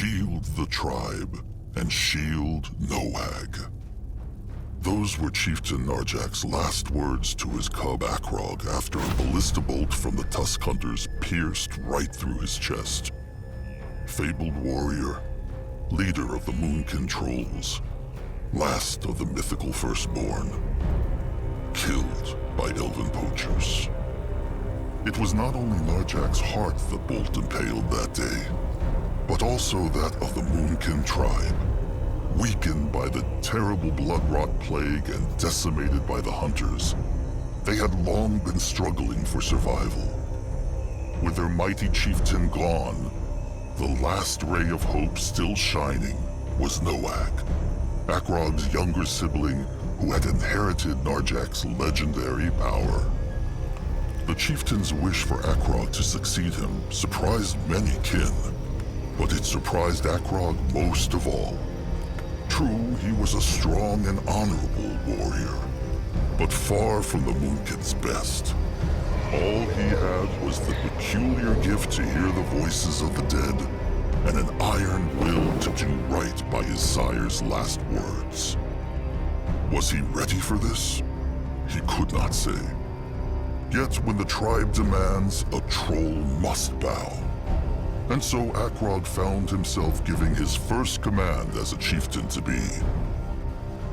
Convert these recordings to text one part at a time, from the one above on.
Shield the tribe, and shield Noag. Those were Chieftain Narjak's last words to his cub Akrog after a ballista bolt from the Tusk Hunters pierced right through his chest. Fabled warrior, leader of the Moonkin Trolls, last of the mythical firstborn, killed by elven poachers. It was not only Narjak's heart the bolt impaled that day, but also that of the Moonkin tribe, weakened by the terrible blood-rot plague and decimated by the Hunters. They had long been struggling for survival. With their mighty chieftain gone, the last ray of hope still shining was Noag, Akrog's younger sibling who had inherited Narjak's legendary power. The chieftain's wish for Akrog to succeed him surprised many kin, but it surprised Akrog most of all. True, he was a strong and honorable warrior, but far from the Moonkin's best. All he had was the peculiar gift to hear the voices of the dead, and an iron will to do right by his sire's last words. Was he ready for this? He could not say. Yet when the tribe demands, a troll must bow. And so Akrog found himself giving his first command as a chieftain to be.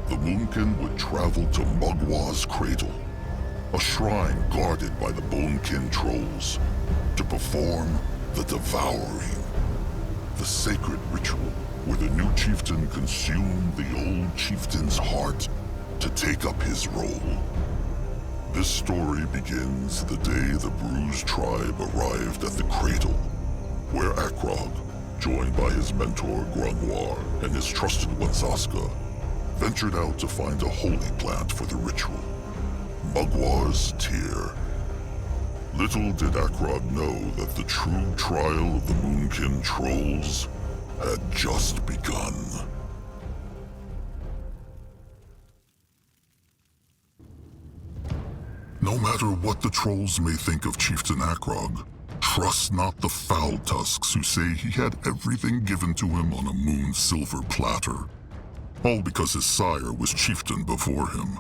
The Moonkin would travel to Mugwa's cradle, a shrine guarded by the Bonekin Trolls, to perform the Devouring, the sacred ritual where the new chieftain consumed the old chieftain's heart to take up his role. This story begins the day the Bruised tribe arrived at the cradle, where Akrog, joined by his mentor Grungwar and his trusted one Zaska, ventured out to find a holy plant for the ritual, Mugwar's Tear. Little did Akrog know that the true trial of the Moonkin Trolls had just begun. No matter what the Trolls may think of Chieftain Akrog, trust not the foul tusks who say he had everything given to him on a moon silver platter. All because his sire was chieftain before him.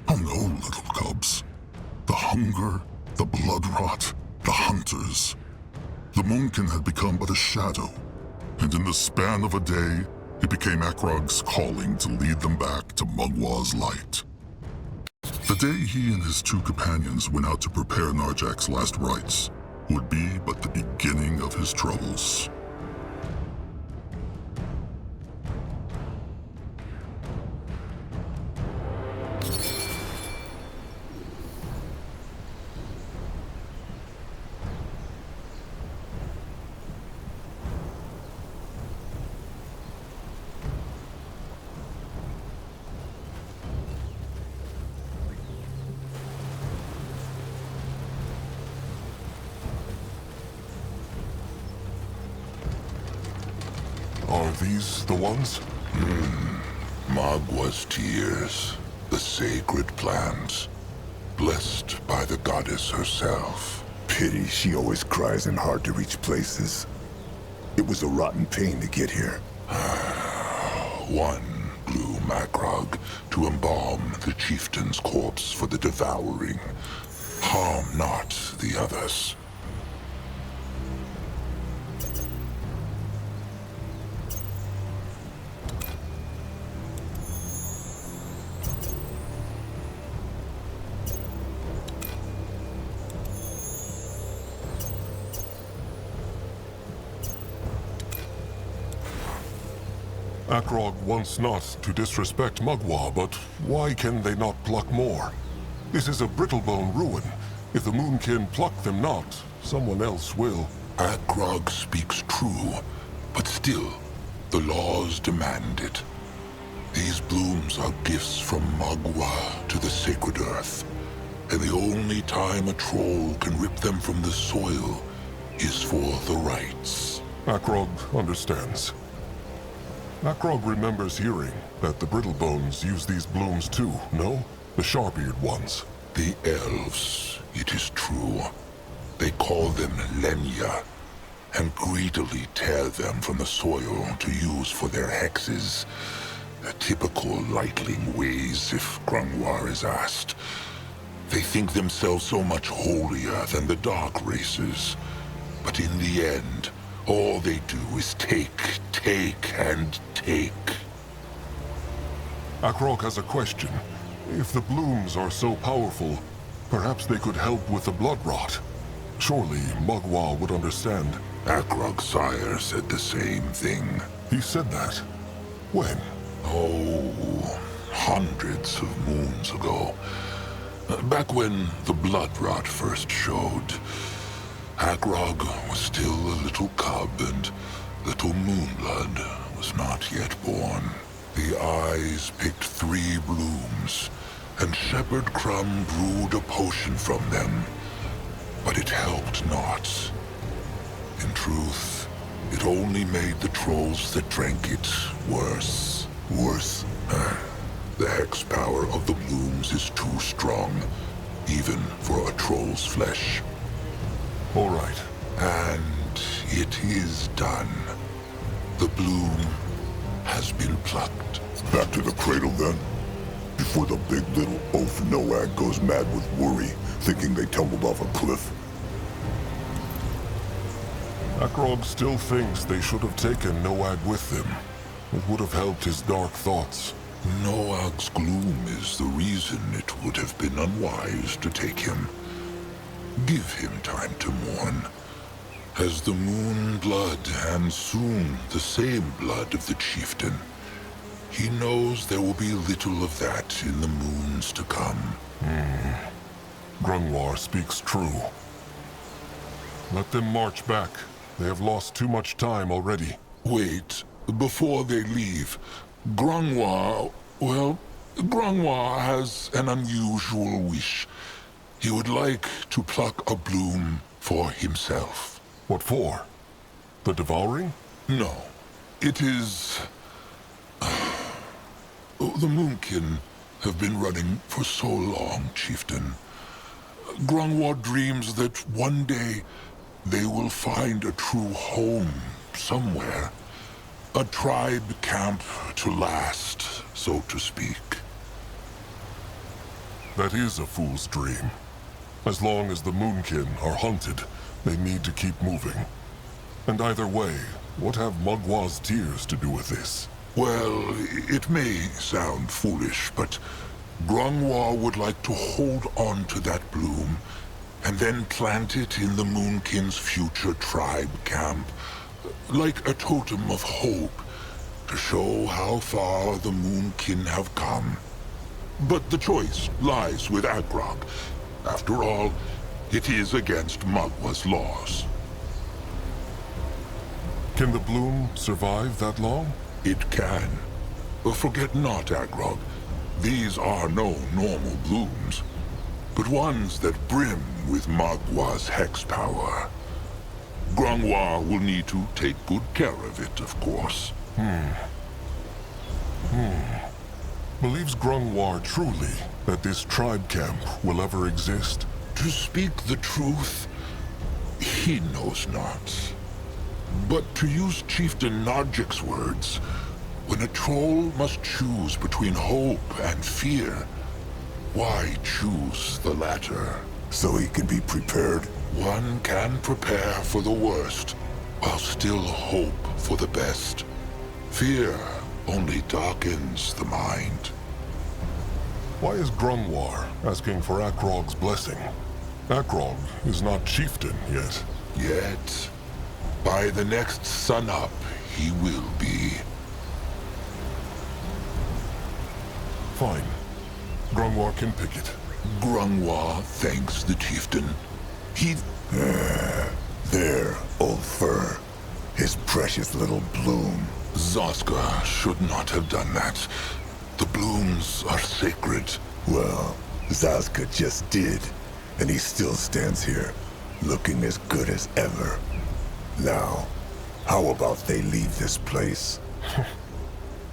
Oh no, little cubs. The hunger, the blood rot, the hunters. The Moonkin had become but a shadow, and in the span of a day, it became Akrog's calling to lead them back to Mugwa's light. The day he and his two companions went out to prepare Narjak's last rites would be but the beginning of his troubles. Are these the ones? Magwa's tears, the sacred plants, blessed by the goddess herself. Pity she always cries in hard-to-reach places. It was a rotten pain to get here. One blew Akrog to embalm the chieftain's corpse for the devouring. Harm not the others. Akrog wants not to disrespect Mugwa, but why can they not pluck more? This is a brittlebone ruin. If the Moonkin pluck them not, someone else will. Akrog speaks true, but still, the laws demand it. These blooms are gifts from Mugwa to the sacred earth, and the only time a troll can rip them from the soil is for the rites. Akrog understands. Akrog remembers hearing that the Brittlebones use these blooms too, no? The sharp-eared ones. The elves, it is true. They call them Lenya. and greedily tear them from the soil to use for their hexes. Typical lightling ways, if Grungwar is asked. They think themselves so much holier than the dark races. But in the end, all they do is take, and take. Akrog has a question. If the blooms are so powerful, perhaps they could help with the blood rot. Surely Mugwa would understand. Akrog's sire said the same thing. He said that? When? Oh, hundreds of moons ago. Back when the blood rot first showed. Akrog was still a little cub, and little Moonblood was not yet born. The eyes picked 3 blooms, and Shepherd Crumb brewed a potion from them. But it helped not. In truth, it only made the trolls that drank it worse. Worse? The hex power of the blooms is too strong, even for a troll's flesh. All right. And it is done. The bloom has been plucked. Back to the cradle then? Before the big little oaf Noag goes mad with worry, thinking they tumbled off a cliff. Akrog still thinks they should have taken Noag with them. It would have helped his dark thoughts. Noag's gloom is the reason it would have been unwise to take him. Give him time to mourn. As the moon blood, and soon the same blood of the chieftain, he knows there will be little of that in the moons to come. Grungwar speaks true. Let them march back. They have lost too much time already. Wait, before they leave, Grungwar has an unusual wish. He would like to pluck a bloom for himself. What for? The devouring? No, it is... The Moonkin have been running for so long, Chieftain. Grungwar dreams that one day they will find a true home somewhere. A tribe camp to last, so to speak. That is a fool's dream. As long as the Moonkin are hunted, they need to keep moving. And either way, what have Mugwa's tears to do with this? Well, it may sound foolish, but Grungwar would like to hold on to that bloom and then plant it in the Moonkin's future tribe camp, like a totem of hope, to show how far the Moonkin have come. But the choice lies with Akrog. After all, it is against Mugwa's laws. Can the bloom survive that long? It can. Forget not, Akrog. These are no normal blooms, but ones that brim with Mugwa's hex power. Grungwar will need to take good care of it, of course. Believes Grungwar truly that this tribe camp will ever exist? To speak the truth, he knows not. But to use Chieftain Narjik's words, when a troll must choose between hope and fear, why choose the latter? So he can be prepared. One can prepare for the worst, while still hope for the best. Fear only darkens the mind. Why is Grungwar asking for Akrog's blessing? Akrog is not chieftain yet. Yet, by the next sun-up, he will be. Fine. Grungwar can pick it. Grungwar thanks the chieftain. He... There, old fur. His precious little bloom. Zoska should not have done that. The blooms are sacred. Well, Zazka just did, and he still stands here, looking as good as ever. Now, how about they leave this place?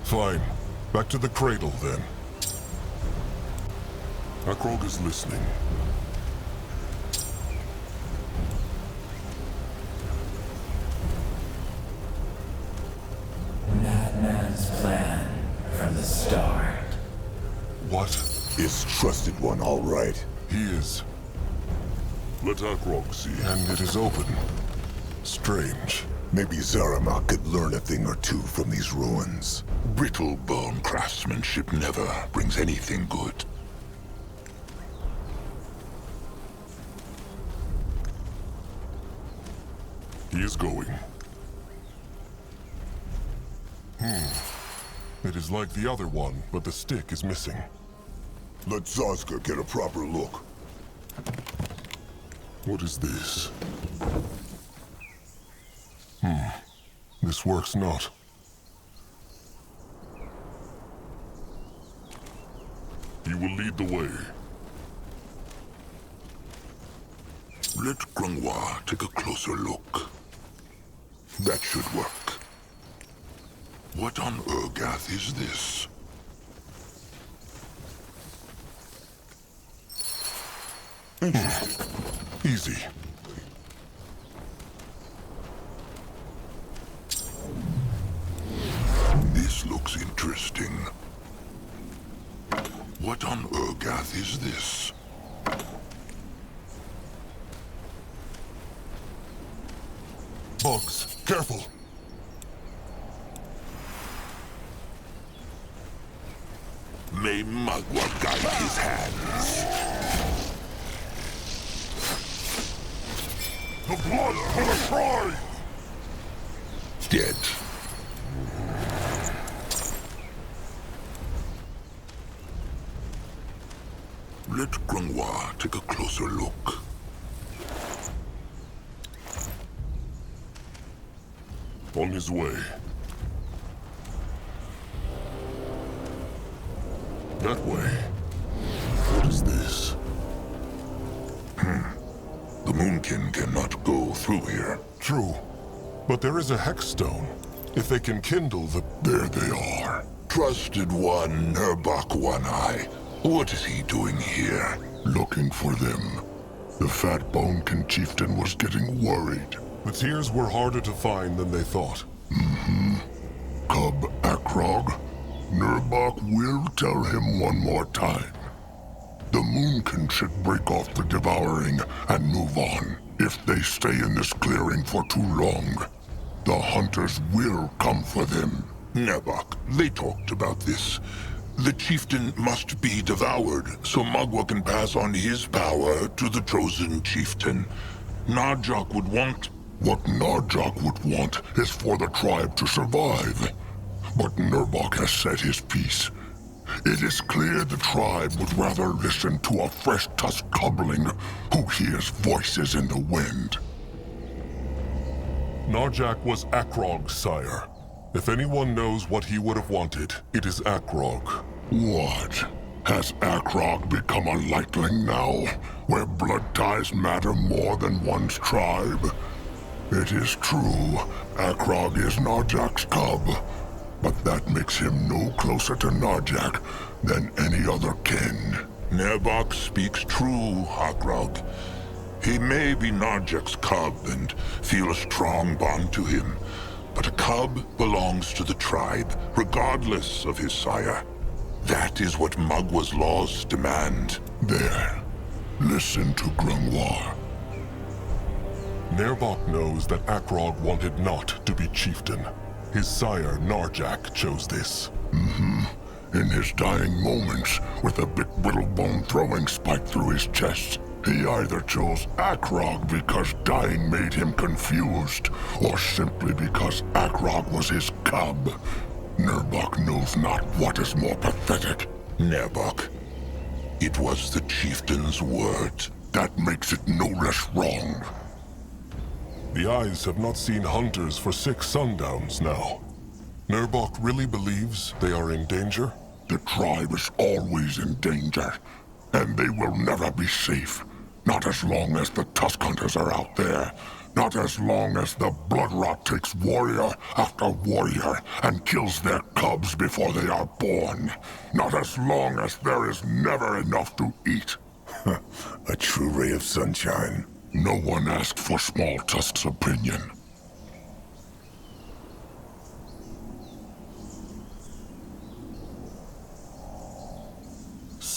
Fine. Back to the cradle, then. Akrog is listening. Is Trusted One all right? He is. Let Akrog see. And it is open. Strange. Maybe Zaramak could learn a thing or two from these ruins. Brittle bone craftsmanship never brings anything good. He is going. It is like the other one, but the stick is missing. Let Zazka get a proper look. What is this? This works not. He will lead the way. Let Grungwa take a closer look. That should work. What on Urgath is this? Easy. This looks interesting. What on Urgath is this? Bugs, careful! May Magwa guide his hands. The blood for the tribe! Dead. Let Grungwa take a closer look. On his way. That way. What is this? The Moonkin cannot go through here. True. But there is a hex stone. If they can kindle the... There they are. Trusted One, Nurbok One-Eye. What is he doing here? Looking for them. The Fat Bonekin chieftain was getting worried. The tears were harder to find than they thought. Cub Akrog, Nurbok will tell him one more time. The Moonkin should break off the devouring and move on. If they stay in this clearing for too long, the hunters will come for them. Nurbok, they talked about this. The chieftain must be devoured, so Magwa can pass on his power to the chosen chieftain. Narjok would want... What Narjok would want is for the tribe to survive. But Nurbok has said his piece. It is clear the tribe would rather listen to a fresh tusk cubling who hears voices in the wind. Narjak was Akrog's sire. If anyone knows what he would have wanted, it is Akrog. What? Has Akrog become a lightling now, where blood ties matter more than one's tribe? It is true, Akrog is Narjak's cub, but that makes him no closer to Narjak than any other kin. Nurbok speaks true, Akrog. He may be Narjak's cub and feel a strong bond to him, but a cub belongs to the tribe, regardless of his sire. That is what Magwa's laws demand. There. Listen to Grungwa. Nerbok knows that Akrog wanted not to be chieftain. His sire, Narjak, chose this. In his dying moments, with a big brittle bone throwing spike through his chest, he either chose Akrog because dying made him confused, or simply because Akrog was his cub. Nurbok knows not what is more pathetic. Nurbok, it was the chieftain's word. That makes it no less wrong. The eyes have not seen hunters for 6 sundowns now. Nurbok really believes they are in danger? The tribe is always in danger, and they will never be safe. Not as long as the Tusk Hunters are out there. Not as long as the blood rot takes warrior after warrior and kills their cubs before they are born. Not as long as there is never enough to eat. A true ray of sunshine. No one asked for Small Tusk's opinion.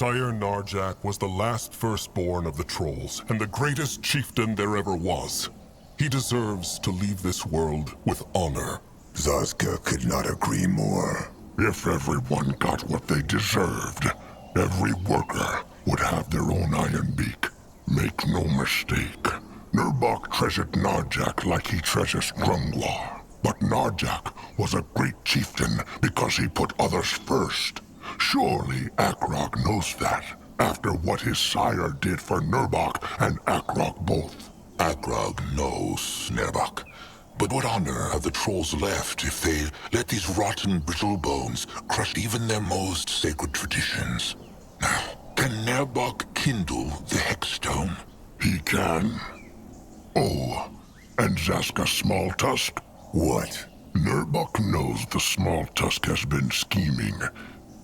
sire Narjak was the last firstborn of the trolls, and the greatest chieftain there ever was. He deserves to leave this world with honor. Zazka could not agree more. If everyone got what they deserved, every worker would have their own iron beak. Make no mistake, Nurbok treasured Narjak like he treasures Grungwar. But Narjak was a great chieftain because he put others first. Surely Akrog knows that, after what his sire did for Nurbok and Akrog both. Akrog knows, Nerbok. But what honor have the trolls left if they let these rotten brittle bones crush even their most sacred traditions? Now, can Nerbok kindle the Hexstone? He can. Oh, and Zaska Smalltusk? What? Nurbok knows the Smalltusk has been scheming.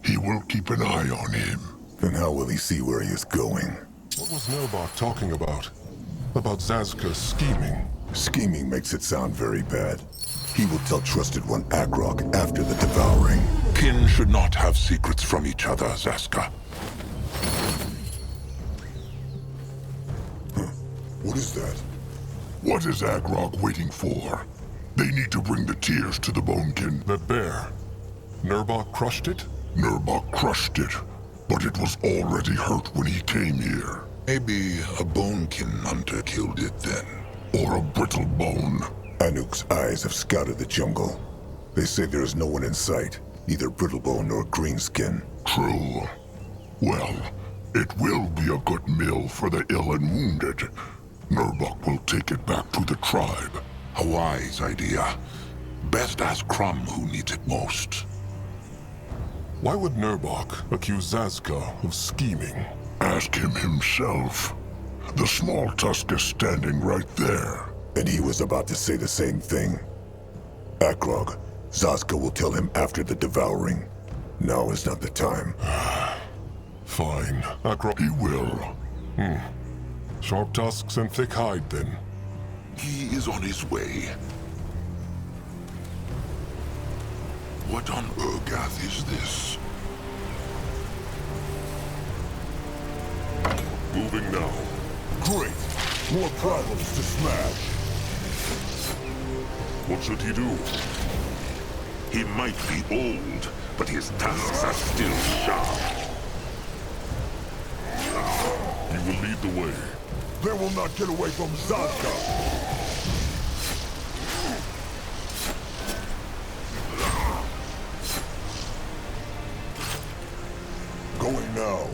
He will keep an eye on him. Then how will he see where he is going? What was Nerbok talking about? About Zazka scheming? Scheming makes it sound very bad. He will tell Trusted One Akrog after the devouring. Kin should not have secrets from each other, Zaska. What is that? What is Agrog waiting for? They need to bring the tears to the Bonekin. That bear. Nurbok crushed it? Nurbok crushed it, but it was already hurt when he came here. Maybe a Bonekin hunter killed it then. Or a brittle bone. Anuk's eyes have scouted the jungle. They say there is no one in sight, neither Brittlebone nor Greenskin. True. Well, it will be a good meal for the ill and wounded. Nurbok will take it back to the tribe. A wise idea. Best ask Crumb who needs it most. Why would Nurbok accuse Zazka of scheming? Ask him himself. The small tusk is standing right there. And he was about to say the same thing. Akrog, Zazka will tell him after the devouring. Now is not the time. Fine. Akrog. He will. Sharp tusks and thick hide, then. He is on his way. What on Urgath is this? Moving now. Great! More problems to smash! What should he do? He might be old, but his tusks are still sharp. You will lead the way. They will not get away from Zazka! Going now.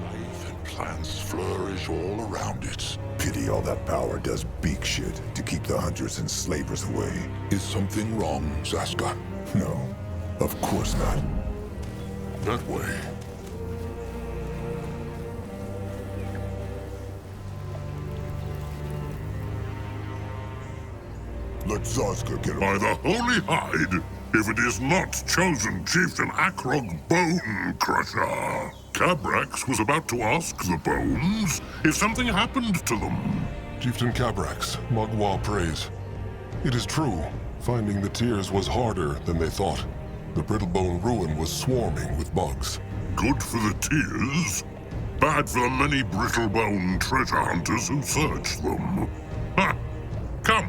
Life and plants flourish all around it. Pity all that power does beak shit to keep the hunters and slavers away. Is something wrong, Zaska? No, of course not. That way. Let Zazka get By away. the Holy Hide, if it is not chosen Chieftain Akrog Bone Crusher. Cabrax was about to ask the bones if something happened to them. Chieftain Cabrax, Mugwa prays. It is true, finding the tears was harder than they thought. The Brittlebone ruin was swarming with bugs. Good for the tears, bad for the many Brittlebone treasure hunters who searched them. Ha! Come,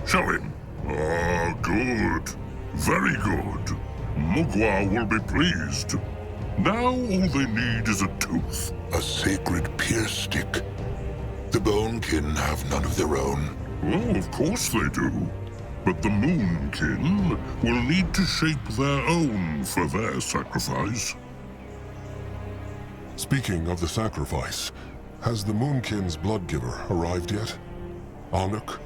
show him. Ah, good. Very good. Mugwa will be pleased. Now all they need is a tooth. A sacred pierce stick. The Bonekin have none of their own. Oh, of course they do. But the Moonkin will need to shape their own for their sacrifice. Speaking of the sacrifice, has the Moonkin's bloodgiver arrived yet? Anuk?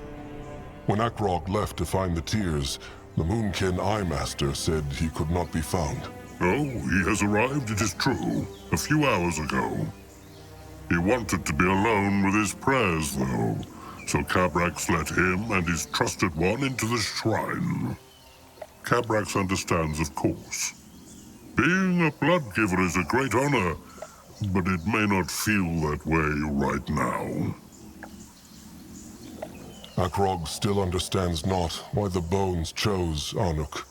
When Akrog left to find the tears, the Moonkin Eye Master said he could not be found. Oh, he has arrived, it is true, a few hours ago. He wanted to be alone with his prayers, though, so Cabrax let him and his trusted one into the shrine. Cabrax understands, of course. Being a blood giver is a great honor, but it may not feel that way right now. Akrog still understands not why the bones chose Arnuk.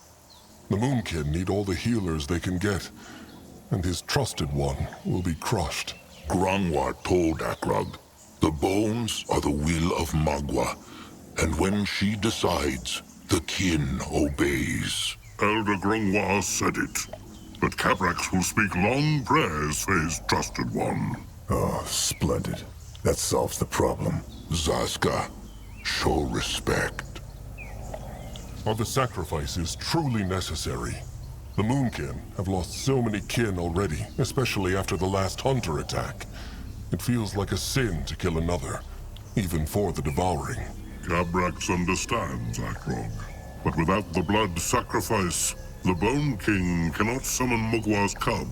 The Moonkin need all the healers they can get, and his trusted one will be crushed. Grangwa told Akrog, the bones are the will of Magua, and when she decides, the kin obeys. Elder Grangwa said it, but Cabrax will speak long prayers for his trusted one. Oh, splendid. That solves the problem. Zaska, show respect. Are the sacrifices truly necessary? The Moonkin have lost so many kin already, especially after the last Hunter attack. It feels like a sin to kill another, even for the devouring. Cabrax understands, Akrog. But without the blood sacrifice, the Bone King cannot summon Mugwa's cub.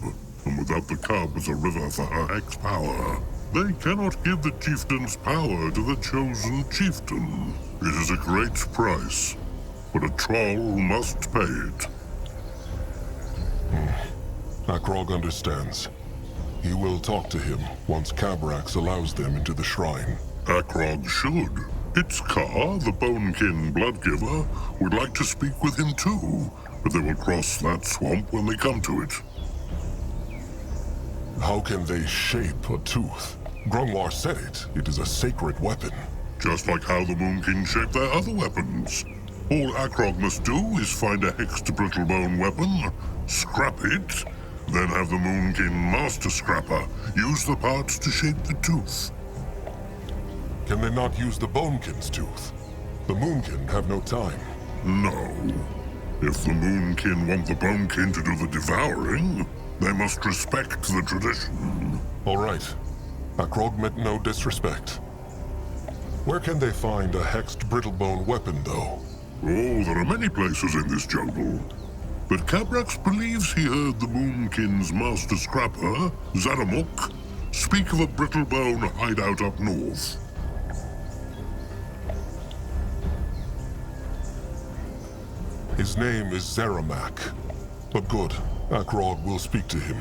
And without the cub as a river for her hex power, they cannot give the chieftain's power to the chosen chieftain. It is a great price, but a troll must pay it. Akrog understands. He will talk to him once Cabrax allows them into the shrine. Akrog should. Its Ka, the Bonekin Bloodgiver, would like to speak with him too, but they will cross that swamp when they come to it. How can they shape a tooth? Grungwar said it. It is a sacred weapon. Just like how the Moonkin shape their other weapons. All Akrog must do is find a hexed brittlebone weapon, scrap it, then have the Moonkin Master Scrapper use the parts to shape the tooth. Can they not use the Bonekin's tooth? The Moonkin have no time. No. If the Moonkin want the Bonekin to do the devouring, they must respect the tradition. All right. Akrog meant no disrespect. Where can they find a hexed brittlebone weapon, though? Oh, there are many places in this jungle. But Cabrax believes he heard the Moonkin's Master Scrapper, Zaramuk, speak of a brittlebone hideout up north. His name is Zeramak. But good, Akrog will speak to him.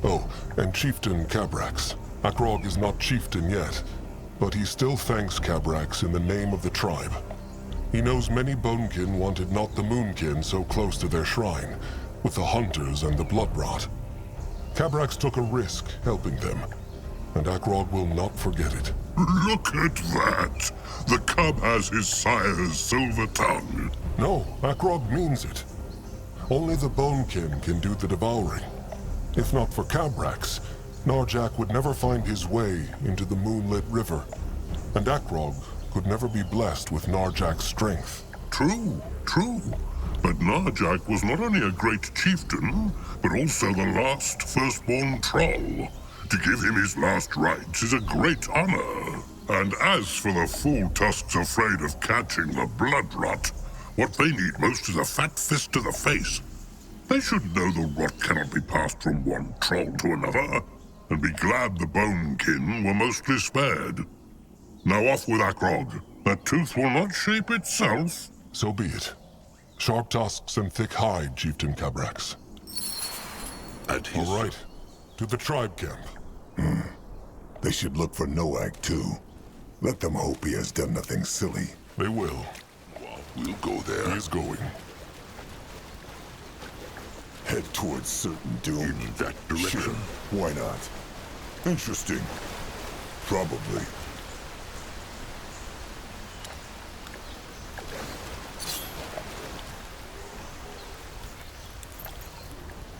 Oh, and Chieftain Cabrax. Akrog is not chieftain yet, but he still thanks Cabrax in the name of the tribe. He knows many Bonekin wanted not the Moonkin so close to their shrine, with the hunters and the blood rot. Cabrax took a risk helping them, and Akrog will not forget it. Look at that! The cub has his sire's silver tongue. No, Akrog means it. Only the Bonekin can do the devouring. If not for Cabrax, Narjak would never find his way into the moonlit river, and Akrog could never be blessed with Narjak's strength. True, true. But Narjak was not only a great chieftain, but also the last firstborn troll. To give him his last rites is a great honor. And as for the fool tusks afraid of catching the blood rot, what they need most is a fat fist to the face. They should know the rot cannot be passed from one troll to another, and be glad the Bonekin were mostly spared. Now off with Akrog. That tooth will not shape itself. So be it. Sharp tusks and thick hide, Chieftain Cabrax. At his... All right. To the tribe camp. They should look for Noag, too. Let them hope he has done nothing silly. They will. We'll go there. He's going. Head towards certain doom. In that direction. Sure, why not? Interesting. Probably.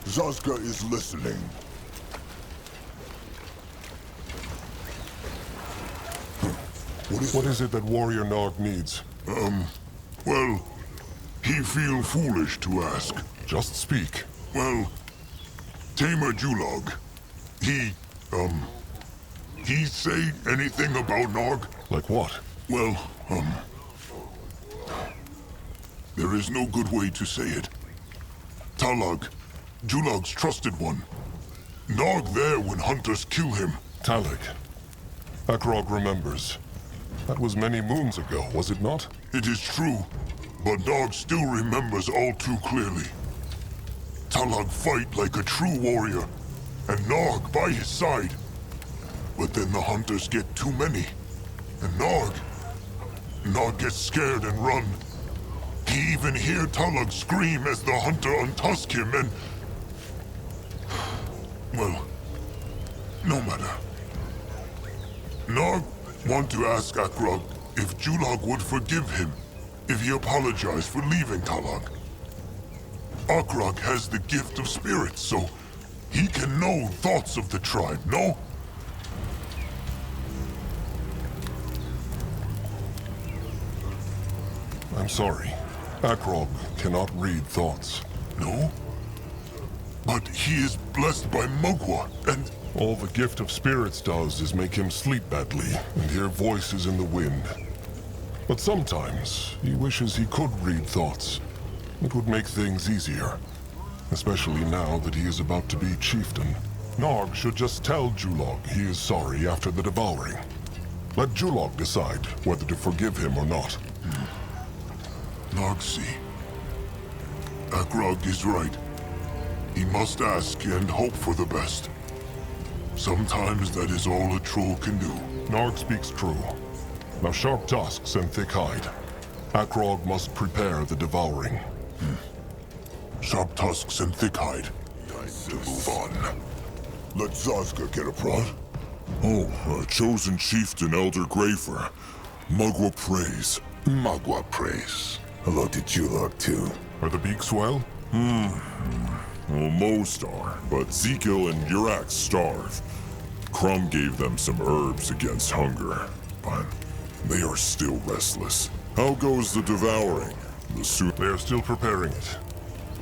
Zazka is listening. What is it that Warrior Nog needs? Well, he feel foolish to ask. Just speak. Well, Tamer Julog, he say anything about Nog? Like what? Well, there is no good way to say it. Talag, Julog's trusted one. Nog there when hunters kill him. Talig. Akrog remembers. That was many moons ago, was it not? It is true, but Nog still remembers all too clearly. Talag fight like a true warrior, and Nog by his side. But then the hunters get too many, and Nog gets scared and run. He even hear Talug scream as the hunter untusk him and... Well, no matter. Nog want to ask Akrog if Julog would forgive him if he apologized for leaving Talug. Akrog has the gift of spirits, so he can know thoughts of the tribe, no? I'm sorry. Akrog cannot read thoughts. No? But he is blessed by Mugwa, and... All the gift of spirits does is make him sleep badly and hear voices in the wind. But sometimes he wishes he could read thoughts. It would make things easier. Especially now that he is about to be chieftain. Nog should just tell Julog he is sorry after the devouring. Let Julog decide whether to forgive him or not. Nog see. Akrog is right. He must ask and hope for the best. Sometimes that is all a troll can do. Nog speaks true. Now sharp tusks and thick hide. Akrog must prepare the devouring. Sharp tusks and thick hide. Time to move on. Let Zazka get a prod. Oh, chosen chieftain Elder Grafer. Mugwa praise. Magua praise. Hello to Julog, too. Are the beaks well? Well, most are, but Zekil and Urak starve. Crumb gave them some herbs against hunger, but they are still restless. How goes the devouring? The soup. They are still preparing it.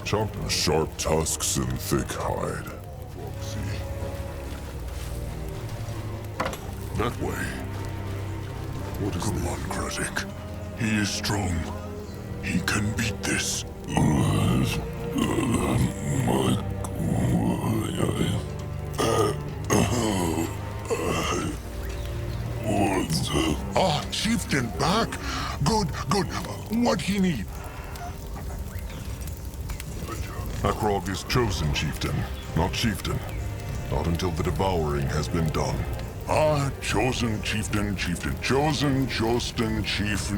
Sharp tusks and thick hide. That way. What is Come on, Krazik. He is strong. He can beat this. Ah, chieftain back. Good. What he need? Akrog is chosen chieftain, not chieftain. Not until the devouring has been done. Ah, chosen chieftain. Chosen, chieftain.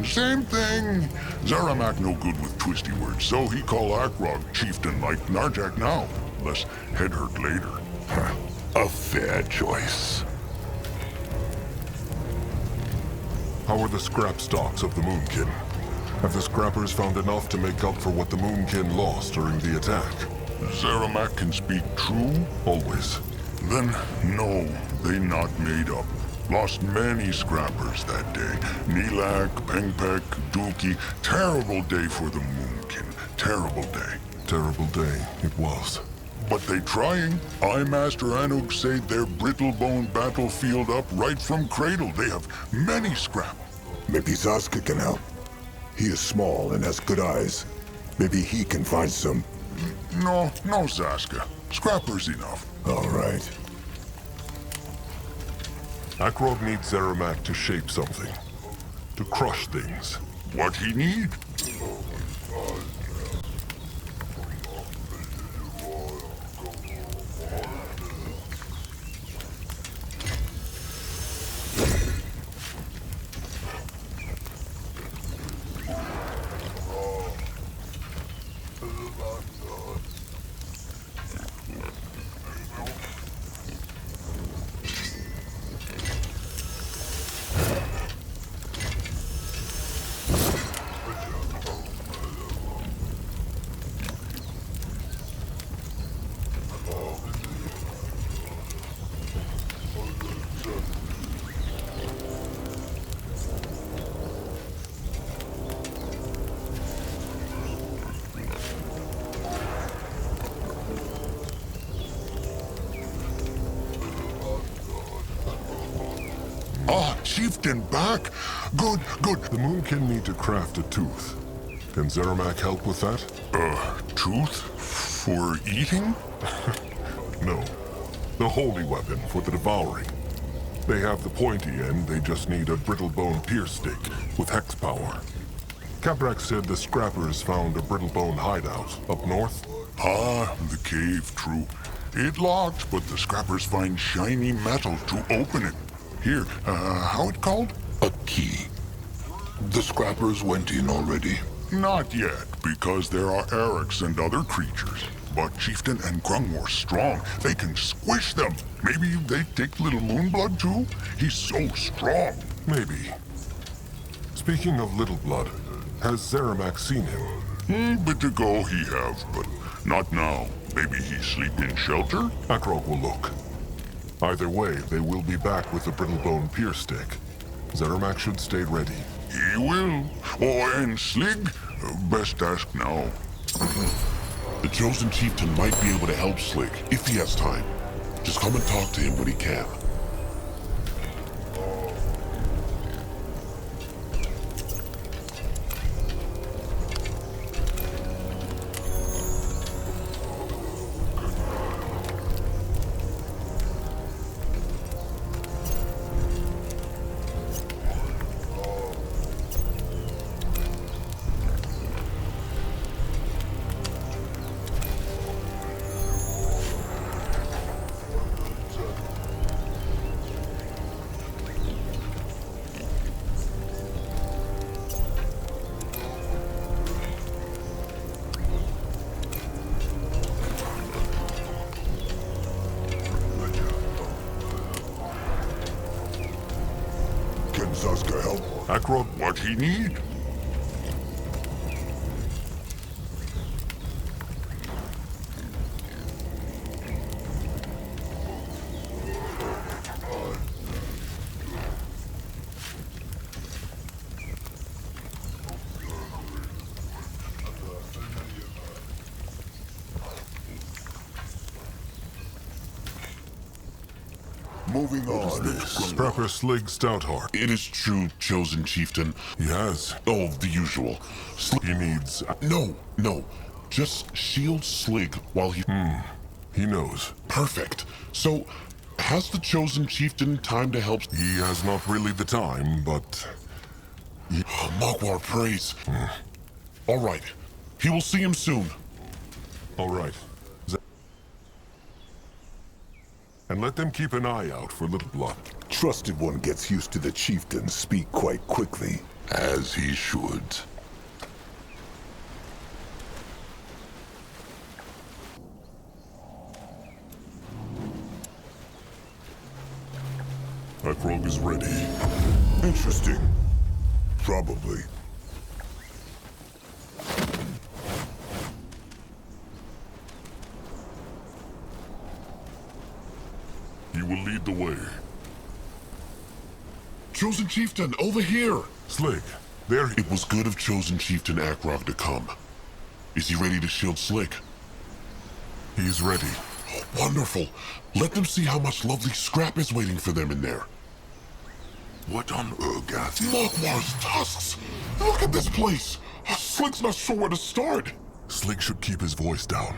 Same thing. Zaramak no good with twisty words, so he call Akrog chieftain like Narjak now. Less head hurt later. A fair choice. How are the scrap stocks of the Moonkin? Have the scrappers found enough to make up for what the Moonkin lost during the attack? Zaramak can speak true? Always. Then, no, they not made up. Lost many scrappers that day. Nilak, Pengpek, Dookie. Terrible day for the Moonkin. Terrible day. Terrible day it was. But they trying. I, Master Anug, say their brittle-bone battlefield up right from cradle. They have many scrap. Maybe Zazka can help. He is small and has good eyes. Maybe he can find some. No, Zaska. Scrappers enough. All right. Akrog needs Zeramak to shape something. To crush things. What he need? Ah, chieftain back. Good. The Moonkin need to craft a tooth. Can Zeramak help with that? Tooth? For eating? No. The holy weapon for the devouring. They have the pointy end, they just need a brittle bone pierce stick with hex power. Caprak said the scrappers found a brittle bone hideout up north. Ah, the cave, true. It locked, but the scrappers find shiny metal to open it. Here, how it called? A key. The scrappers went in already. Not yet, because there are Erics and other creatures. But Chieftain and Grung were strong. They can squish them. Maybe they take little Moonblood too? He's so strong. Maybe. Speaking of Little Blood, has Zeramak seen him? Bit ago he have, but not now. Maybe he sleep in shelter? Akrog will look. Either way, they will be back with the Brittlebone Pier Stick. Zeramak should stay ready. He will. Oh, and Slig? Best ask now. The Chosen Chieftain might be able to help Slig, if he has time. Just come and talk to him when he can. Can Zaska help? Akrog, what he need? Moving on. Scrapper Slig Stoutheart. It is true, Chosen Chieftain. He has. Oh, the usual. He needs... No. Just shield Slig while he... He knows. Perfect. So, has the Chosen Chieftain time to help... He has not really the time, but... Magwar prays. All right. He will see him soon. All right. And let them keep an eye out for Little Blood. Trusted one gets used to the chieftain's speak quite quickly. As he should. Akrog is ready. Interesting. Probably. He will lead the way. Chosen Chieftain, over here! Slig, there he... It was good of Chosen Chieftain Akrog to come. Is he ready to shield Slig? He's ready. Oh, wonderful. Let them see how much lovely scrap is waiting for them in there. What on Urgath? Magwar's tusks! Look at this place! Slig's not sure where to start. Slig should keep his voice down.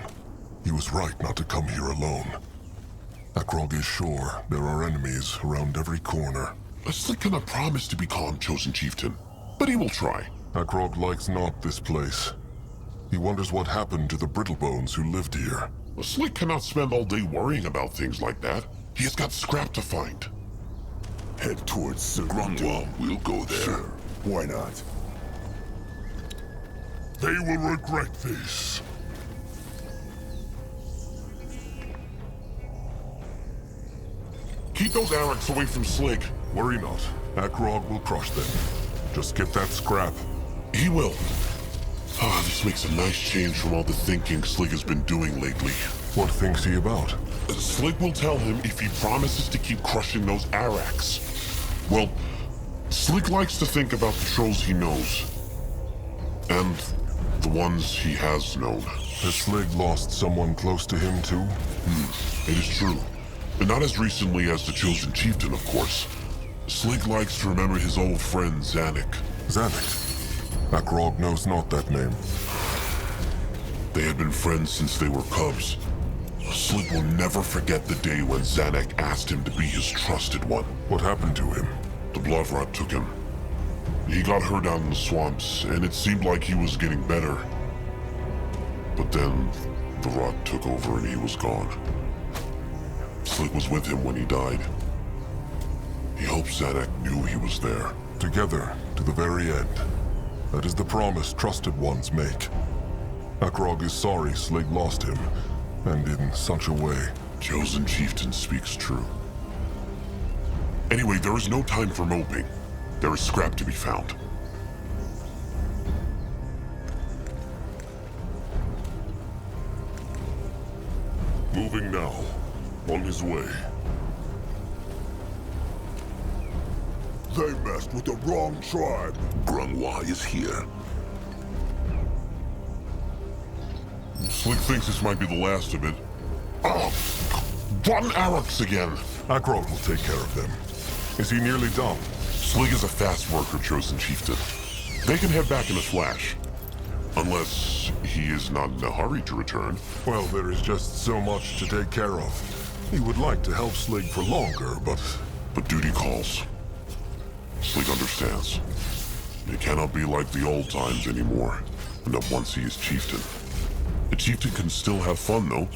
He was right not to come here alone. Akrog is sure there are enemies around every corner. Slig cannot promise to be calm, Chosen Chieftain, but he will try. Akrog likes not this place. He wonders what happened to the Brittlebones who lived here. Slig cannot spend all day worrying about things like that. He has got scrap to find. Head towards Grungwall, we'll go there. Sure, why not? They will regret this. Keep those Erics away from Slig. Worry not. Akrog will crush them. Just get that scrap. He will. This makes a nice change from all the thinking Slig has been doing lately. What thinks he about? Slig will tell him if he promises to keep crushing those Arax. Well, Slig likes to think about the trolls he knows. And the ones he has known. Has Slig lost someone close to him too? It is true. But not as recently as the Chosen Chieftain, of course. Slig likes to remember his old friend Zanuck. Zanuck? Akrog knows not that name. They had been friends since they were cubs. Slig will never forget the day when Zanuck asked him to be his trusted one. What happened to him? The blood rot took him. He got hurt out in the swamps, and it seemed like he was getting better. But then, the rot took over and he was gone. Slig was with him when he died. He hoped Zanak knew he was there. Together, to the very end. That is the promise trusted ones make. Akrog is sorry Slig lost him, and in such a way. Chosen Chieftain speaks true. Anyway, there is no time for moping. There is scrap to be found. Moving now. On his way. They messed with the wrong tribe. Grungwa is here. Slig thinks this might be the last of it. Oh! One Arax again! Akrog will take care of them. Is he nearly done? Slig is a fast worker, Chosen Chieftain. They can head back in a flash. Unless he is not in a hurry to return. Well, there is just so much to take care of. He would like to help Slig for longer, but... But duty calls. Slig understands. It cannot be like the old times anymore. Not once he is chieftain. A chieftain can still have fun, though.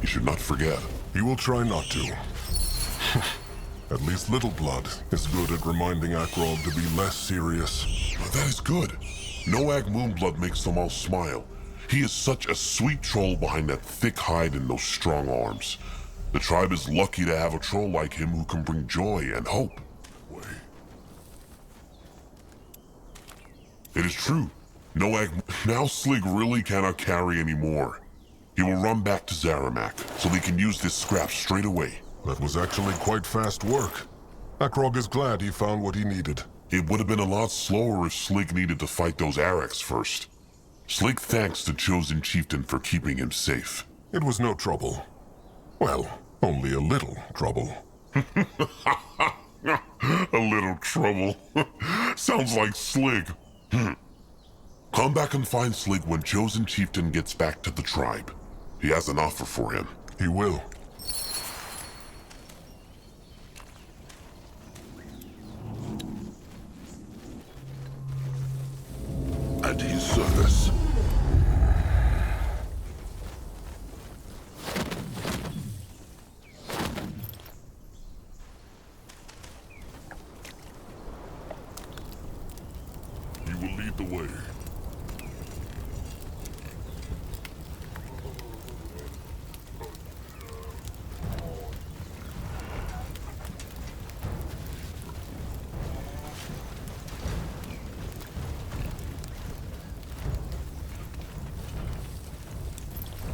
He should not forget. He will try not to. At least Little Blood is good at reminding Akrog to be less serious. Oh, that is good. Noag Moonblood makes them all smile. He is such a sweet troll behind that thick hide and those strong arms. The tribe is lucky to have a troll like him who can bring joy and hope. It is true. Noag, now Slig really cannot carry anymore. He will run back to Zaramak, so they can use this scrap straight away. That was actually quite fast work. Akrog is glad he found what he needed. It would have been a lot slower if Slig needed to fight those Arax first. Slig thanks the Chosen Chieftain for keeping him safe. It was no trouble. Well, only a little trouble. A little trouble. Sounds like Slig. Come back and find Slig when Chosen Chieftain gets back to the tribe. He has an offer for him. He will. At his service. You will lead the way.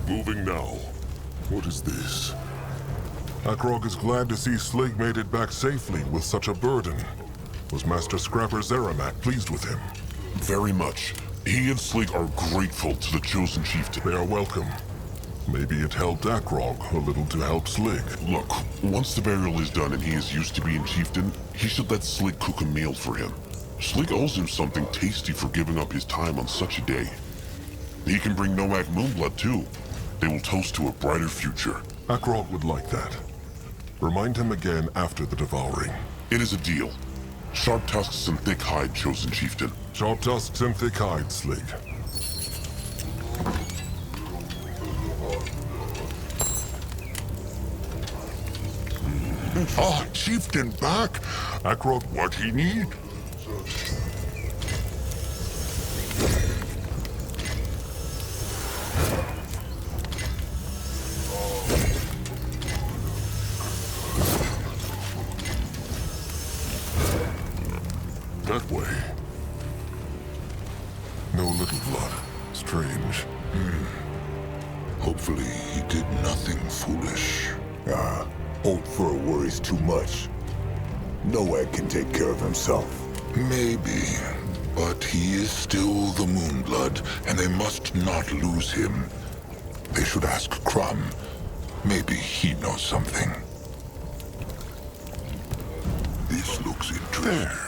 Moving now. What is this? Akrog is glad to see Slig made it back safely with such a burden. Was Master Scrapper Zaramak pleased with him? Very much. He and Slig are grateful to the Chosen Chieftain. They are welcome. Maybe it helped Akrog a little to help Slig. Look, once the burial is done and he is used to being chieftain, he should let Slig cook a meal for him. Slig owes him something tasty for giving up his time on such a day. He can bring Noag Moonblood too. They will toast to a brighter future. Akrog would like that. Remind him again after the devouring. It is a deal. Sharp tusks and thick hide, Chosen Chieftain. Sharp tusks and thick hide, Slig. Ah, Chieftain back. Akrog, What he need? that way. No Little Blood. Strange. Hopefully he did nothing foolish. Old Fur worries too much. Noag can take care of himself. Maybe, but he is still the Moonblood, and they must not lose him. They should ask Crumb. Maybe he knows something. This looks interesting. There.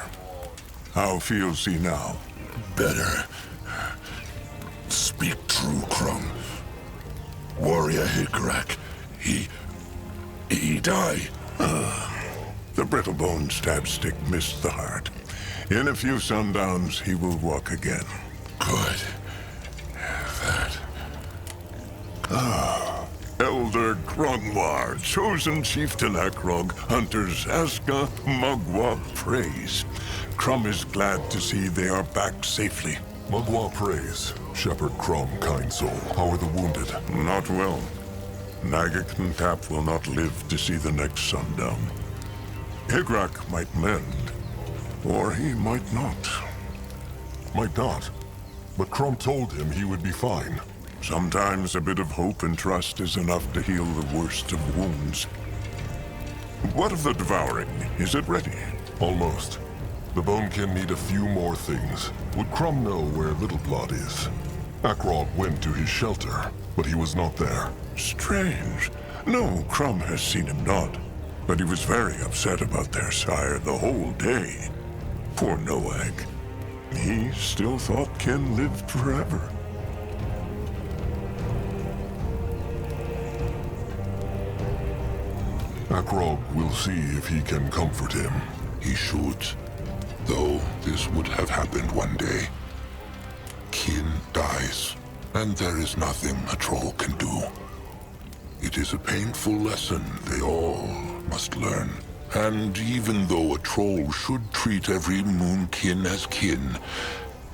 How feels he now? Better. Speak true, Crumb. Warrior Higrak, he died. The brittlebone stabstick missed the heart. In a few sundowns, he will walk again. Good. That. El Elder Grungwar, chosen chieftain Akrog, hunters Aska, Mugwa praise. Crum is glad to see they are back safely. Mugwa praise. Shepherd Crum, kind soul. How are the wounded? Not well. Nagik and Tap will not live to see the next sundown. Higrak might mend, or he might not. Might not. But Crum told him he would be fine. Sometimes a bit of hope and trust is enough to heal the worst of wounds. What of the devouring? Is it ready? Almost. The Bonekin need a few more things. Would Crum know where Little Blood is? Akrog went to his shelter, but he was not there. Strange. No, Crum has seen him not. But he was very upset about their sire the whole day. Poor Noag. He still thought Ken lived forever. Akrog will see if he can comfort him. He should. Though this would have happened one day. Kin dies, and there is nothing a troll can do. It is a painful lesson they all must learn. And even though a troll should treat every moonkin as kin,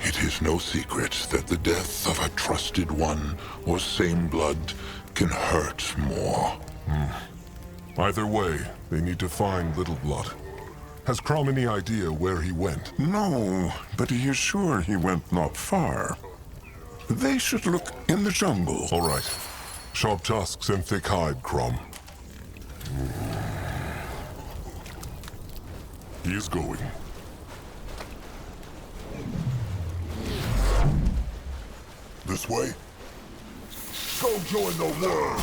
it is no secret that the death of a trusted one or same blood can hurt more. Either way, they need to find Little Blood. Has Crum any idea where he went? No, but he is sure he went not far. They should look in the jungle. All right. Sharp tusks and thick hide, Crum. He is going. This way? Go join the world!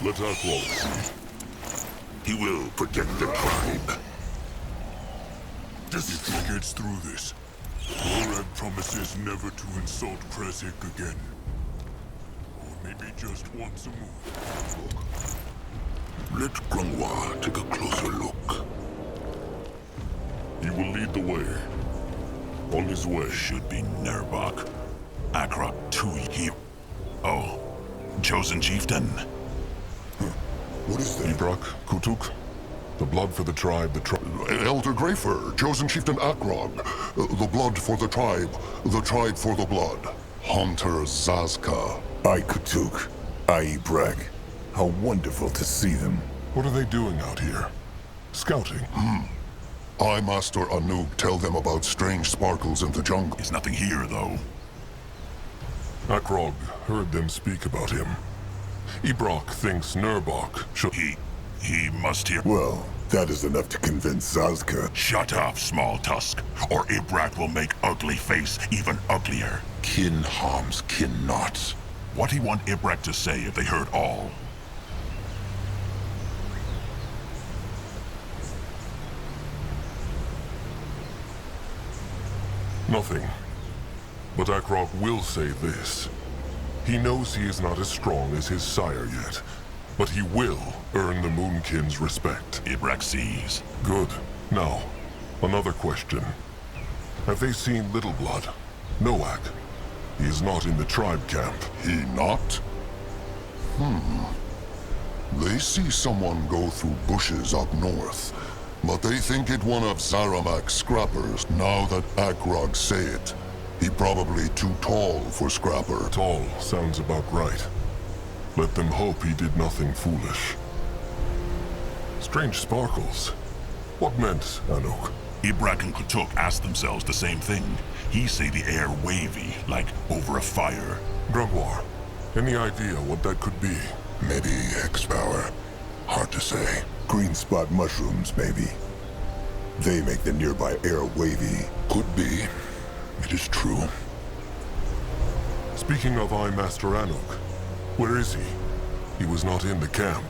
Let Akrog see. He will protect the tribe. If he gets through this, Gorad promises never to insult Kresik again. Or maybe just once a move. Let Grungwa take a closer look. He will lead the way. On his way. Should be Nerbok. Akrok 2 here. Oh, chosen chieftain. What is that? Ibrak, Kutuk, the blood for the tribe, Elder Greyfur, chosen chieftain Akrog. The blood for the tribe for the blood. Hunter Zazka. I Kutuk. I Ibrak. How wonderful to see them. What are they doing out here? Scouting? I, Master Anuk, tell them about strange sparkles in the jungle. There's nothing here, though. Akrog heard them speak about him. Ibrak thinks Nerbok should... He must hear... Well, that is enough to convince Zazka. Shut up, small tusk, or Ibrak will make ugly face even uglier. Kin harms kin not. What he want Ibrak to say if they heard all? Nothing. But Akrog will say this. He knows he is not as strong as his sire yet, but he will earn the Moonkin's respect. Ibrak sees. Good. Now, another question. Have they seen Little Blood? Noak? He is not in the tribe camp. He not? They see someone go through bushes up north, but they think it one of Zaramak's scrappers. Now that Akrog say it, he probably too tall for Scrapper. Tall sounds about right. Let them hope he did nothing foolish. Strange sparkles. What meant, Anuk? Ibrak and Kutuk asked themselves the same thing. He say the air wavy, like over a fire. Grungwar, any idea what that could be? Maybe X-Power. Hard to say. Green spot mushrooms, maybe. They make the nearby air wavy. Could be. It is true. Speaking of I Master Anuk, where is he? He was not in the camp.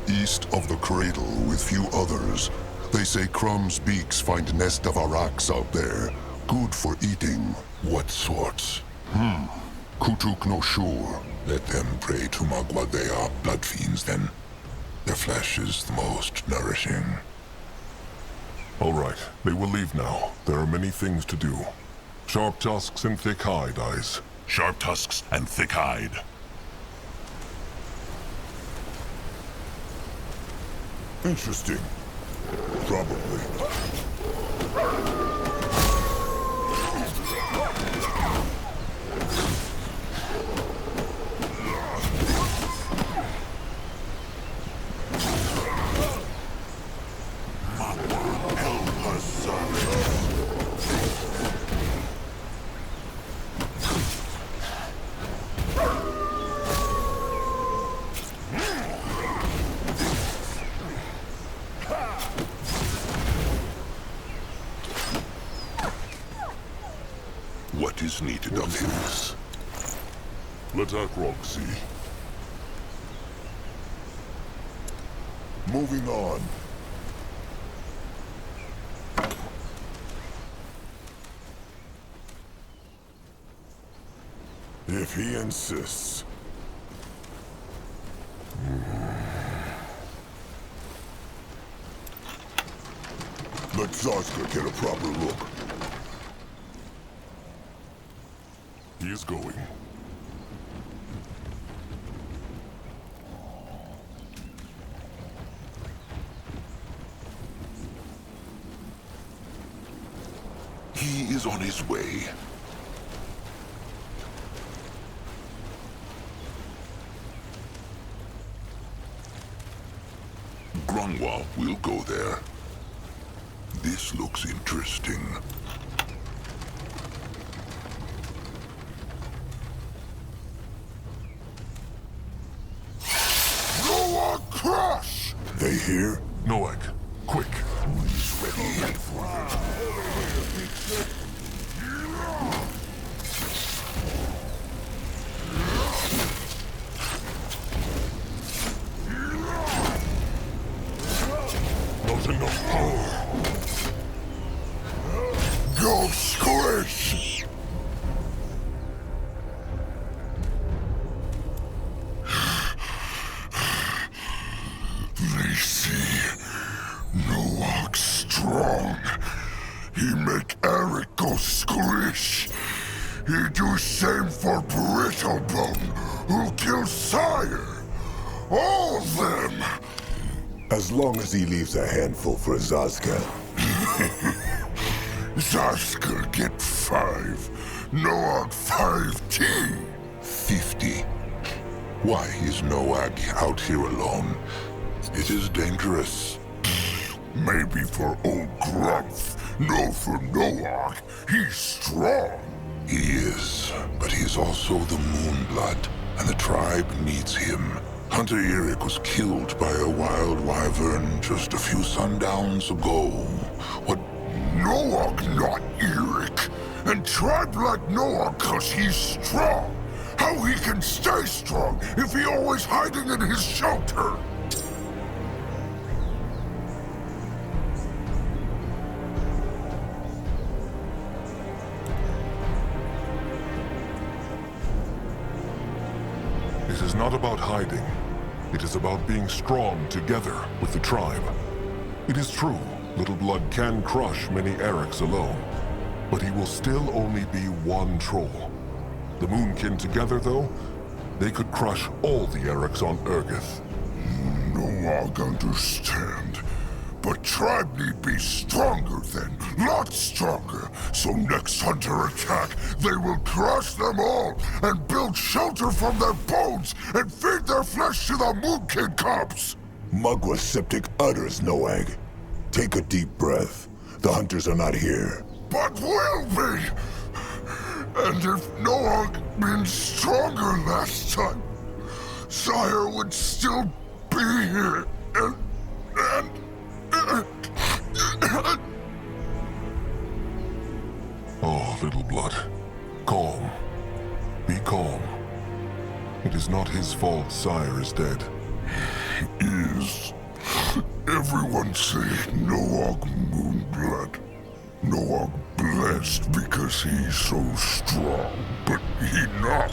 East of the cradle with few others. They say Crumb's beaks find nest of araks out there. Good for eating. What sorts? Kutuk no sure. Let them pray to Magwa. They are blood fiends then. Their flesh is the most nourishing. All right, they will leave now. There are many things to do. Sharp tusks and thick hide, eyes. sharp tusks, and thick hide. Interesting. Probably. What is needed of him? Let Akrog see. Moving on. If he insists. Let Zarska get a proper look. He is going. He is on his way. Grungwa will go there. This looks interesting. Noah, crush! They here? Noak, quick. He's ready. Not enough power. Go squish! They see Noak strong. He make Eric go squish. He do same for Brittlebone, who kill Sire. All of them. As long as he leaves a handful for Zaska. Zaska get 5. Noak 5T. 50. Why is Noag out here alone? It is dangerous. Maybe for old Grumph. No for Noak. He's strong. He is, but he is also the Moonblood, and the tribe needs him. Hunter Eric was killed by a wild wyvern just a few sundowns ago. What? Noak not Eric. And tribe like Noak cause he's strong. How he can stay strong if he always hiding in his shelter? It is not about hiding. It is about being strong together with the tribe. It is true, Little Blood can crush many Erics alone, but he will still only be one troll. The Moonkin together, though, they could crush all the Erics on Urgith. Noak understand. But tribe need be stronger then, lots stronger. So next hunter attack, they will crush them all and build shelter from their bones and feed their flesh to the Moonkin cubs. Mugwa septic utters, Noag. Take a deep breath. The hunters are not here. But will be! And if Noag been stronger last time, Sire would still be here and... Oh, Little Blood. Calm. Be calm. It is not his fault Sire is dead. Is. Everyone say Noak Moonblood. Noak blessed because he's so strong, but he not.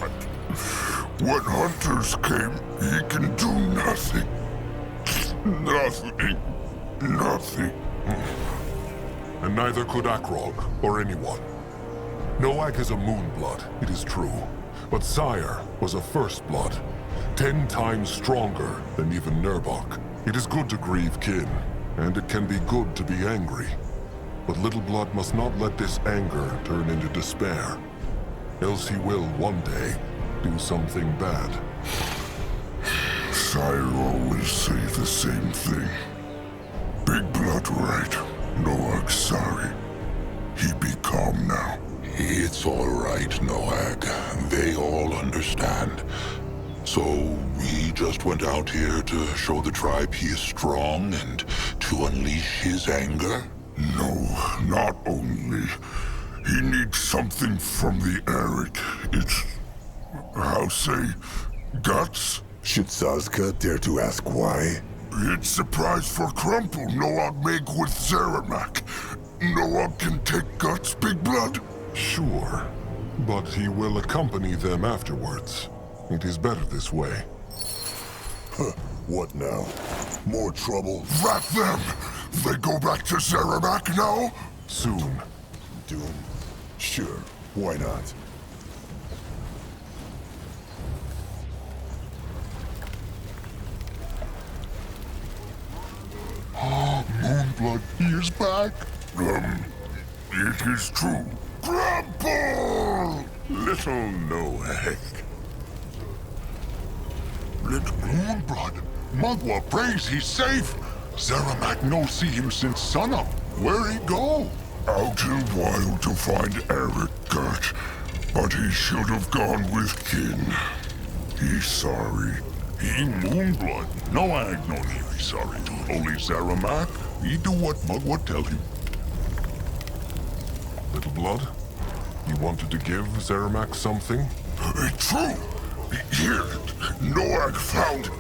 When hunters came, he can do nothing. Nothing. Nothing. And neither could Akrog, or anyone. Noak is a Moonblood, it is true, but Sire was a first blood, 10 times stronger than even Nurbok. It is good to grieve kin, and it can be good to be angry. But Little Blood must not let this anger turn into despair. Else he will, one day, do something bad. Sire always say the same thing. Big Blood right. Noag sorry. He be calm now. It's all right, Noag. They all understand. So he just went out here to show the tribe he is strong and to unleash his anger? No, not only. He needs something from the Eric. It's... how say? Guts? Should Sazka dare to ask why? It's a prize for Crumple Noag make with Zeramak. Noag can take Guts, Big Blood? Sure, but he will accompany them afterwards. It is better this way. Huh, what now? More trouble? Rat them! They go back to Zeramak now? Soon. Doom? Sure, why not? Moonblood, he is back? It is true. Crumple! Little Noag. Little Moonblood. Mugwa prays he's safe. Zeramak no see him since sunup. Where he go? Out in wild to find Eric Gert, but he should have gone with kin. He's sorry. He Moonblood. Noag no need be sorry to holy Zeramak. He do what Mugwa tell him. Little Blood, you wanted to give Zeramak something? True. Here, Noag found it.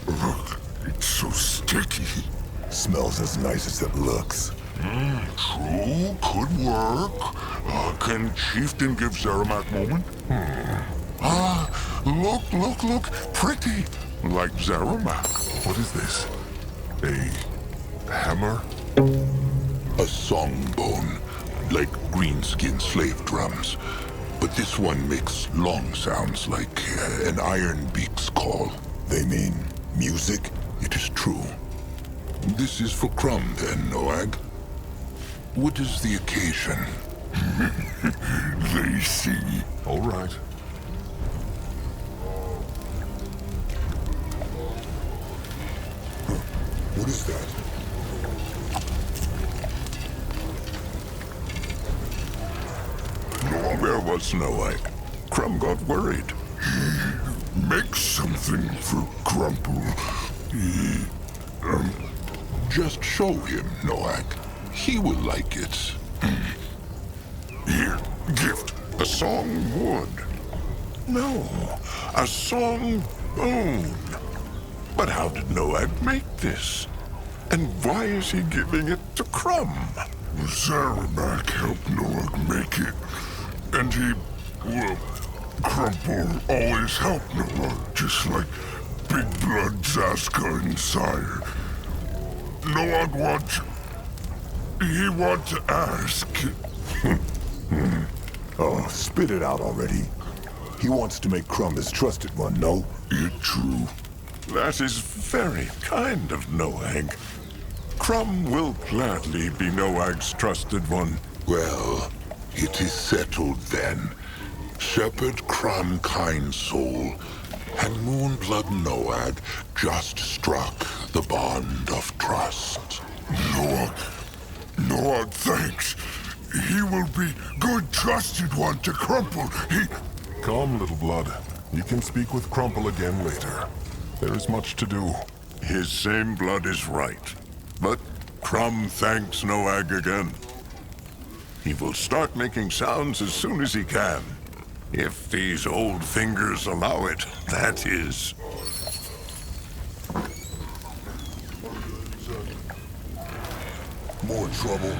Ugh, it's so sticky. Smells as nice as it looks. True, could work. Can Chieftain give Zeramak moment? Look, pretty. Like Zeramak. What is this? A hammer? A songbone, like greenskin slave drums. But this one makes long sounds like an iron beak's call. They mean music? It is true. This is for Crumb, then, Noag. What is the occasion? They see. All right. What is that? Where was Noag? Crumb got worried. Make something for Crumple. Just show him, Noag. He will like it. Here, gift. A song wood. No, a song bone. But how did Noag make this? And why is he giving it to Crumb? Zeramak helped Noag make it. And he, well, Crumple always helped Noag, just like Big Blood, Zaska, and Sire. Noag he want to ask. Oh, spit it out already. He wants to make Crumb his trusted one, no? It true. That is very kind of Noag. Crumb will gladly be Noag's trusted one. Well, it is settled then. Shepherd Crumb Kind Soul and Moonblood Noag just struck the bond of trust. Noag, thanks. He will be good trusted one to Crumple. Come, Little Blood. You can speak with Crumple again later. There is much to do. His same blood is right. But Crumb thanks Noag again. He will start making sounds as soon as he can. If these old fingers allow it, that is. More trouble.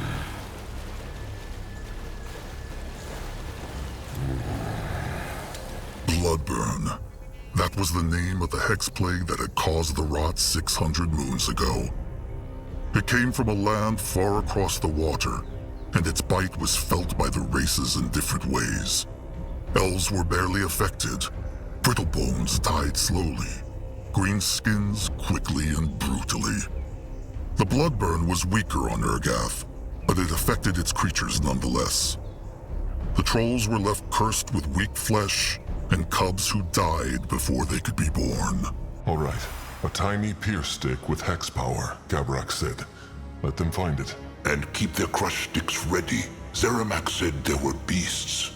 Bloodburn. That was the name of the hex plague that had caused the rot 600 moons ago. It came from a land far across the water, and its bite was felt by the races in different ways. Elves were barely affected. Brittlebones died slowly. Greenskins quickly and brutally. The bloodburn was weaker on Urgath, but it affected its creatures nonetheless. The trolls were left cursed with weak flesh and cubs who died before they could be born. All right. A tiny pierce stick with hex power, Gabrak said. Let them find it. And keep their crush sticks ready. Zeramak said there were beasts.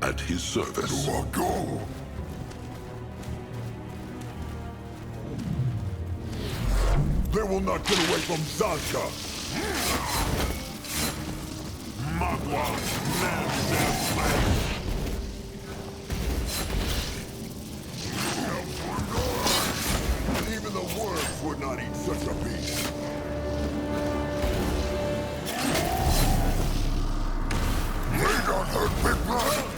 At his service. Go! They will not get away from Zanka! Magua, nabs their flesh. Even the worms would not eat such a beast. May not hurt Big Blood!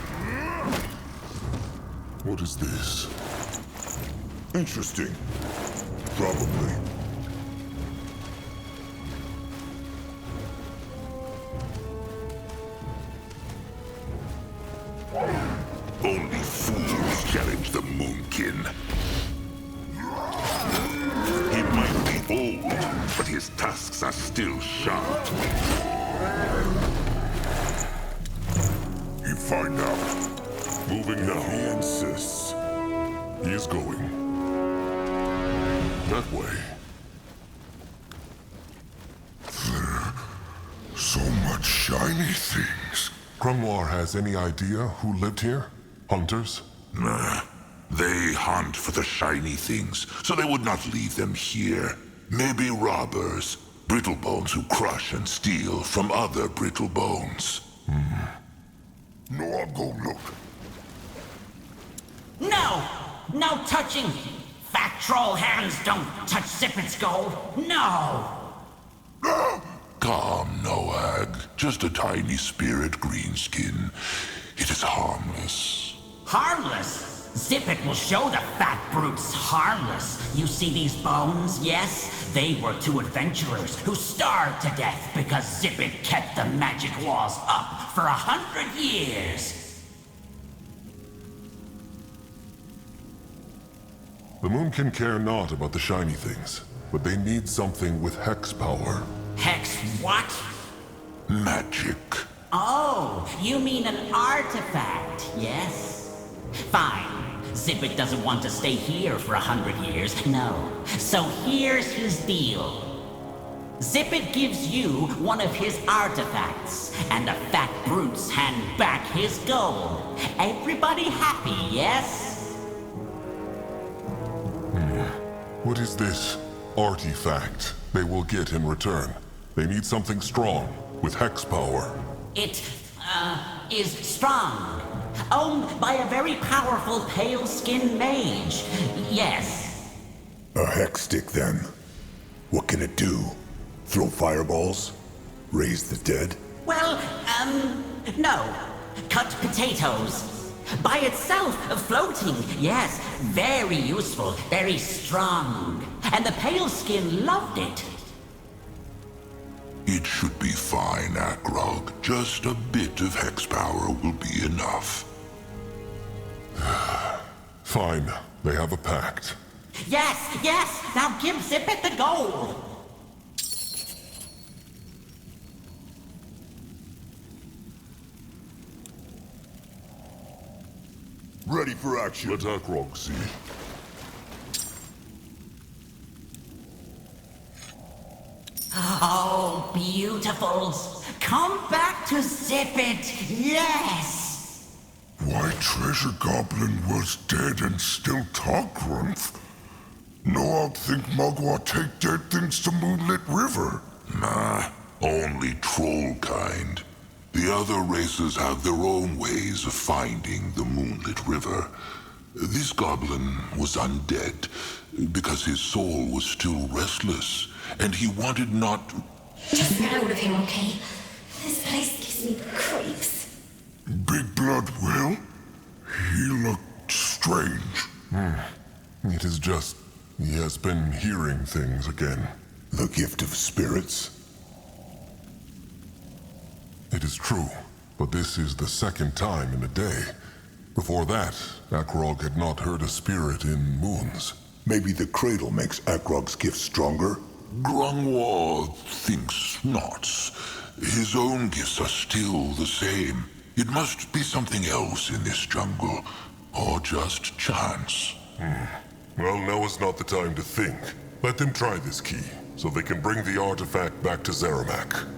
What is this? Interesting. Probably. Only fools challenge the Moonkin. He might be old, but his tusks are still sharp. You find out. Moving now. He insists. He is going. That way. So much shiny things. Grimoire has any idea who lived here? Hunters? Nah. They hunt for the shiny things, so they would not leave them here. Maybe robbers. Brittlebones who crush and steal from other Brittlebones. No, I'll go look. No! No touching! Fat troll hands don't touch Zippet's gold! No! Calm, Noag. Just a tiny spirit, Greenskin. It is harmless. Harmless? Zippet will show the fat brutes harmless. You see these bones, yes? They were two adventurers who starved to death because Zippet kept the magic walls up for 100 years. The Moonkin care not about the shiny things, but they need something with hex power. Hex what? Magic. Oh, you mean an artifact, yes? Fine. Zippet doesn't want to stay here for 100 years, no. So here's his deal. Zippet gives you one of his artifacts, and the fat brutes hand back his gold. Everybody happy, yes? What is this artifact they will get in return? They need something strong, with hex power. It, is strong. Owned by a very powerful pale-skinned mage. Yes. A hex stick, then. What can it do? Throw fireballs? Raise the dead? Well, no. Cut potatoes. By itself, floating, yes. Very useful, very strong. And the pale skin loved it. It should be fine, Akrog. Just a bit of hex power will be enough. Fine, they have a pact. Yes, yes. Now give Zippet the gold. Ready for action. Let Akrog see. Oh, beautifuls. Come back to Zippet, yes. Why Treasure Goblin was dead and still talk, Grumph? No, I'd think Mugwort take dead things to Moonlit River. Nah, only troll kind. The other races have their own ways of finding the Moonlit River. This goblin was undead because his soul was still restless, and he wanted not... Just get out of here, okay? This place gives me the creeps. Big Blood will? He looked strange. It is just, he has been hearing things again. The gift of spirits? It is true, but this is the second time in a day. Before that, Akrog had not heard a spirit in moons. Maybe the cradle makes Akrog's gift stronger? Grungwar thinks not. His own gifts are still the same. It must be something else in this jungle, or just chance. Well, now is not the time to think. Let them try this key, so they can bring the artifact back to Zeramak.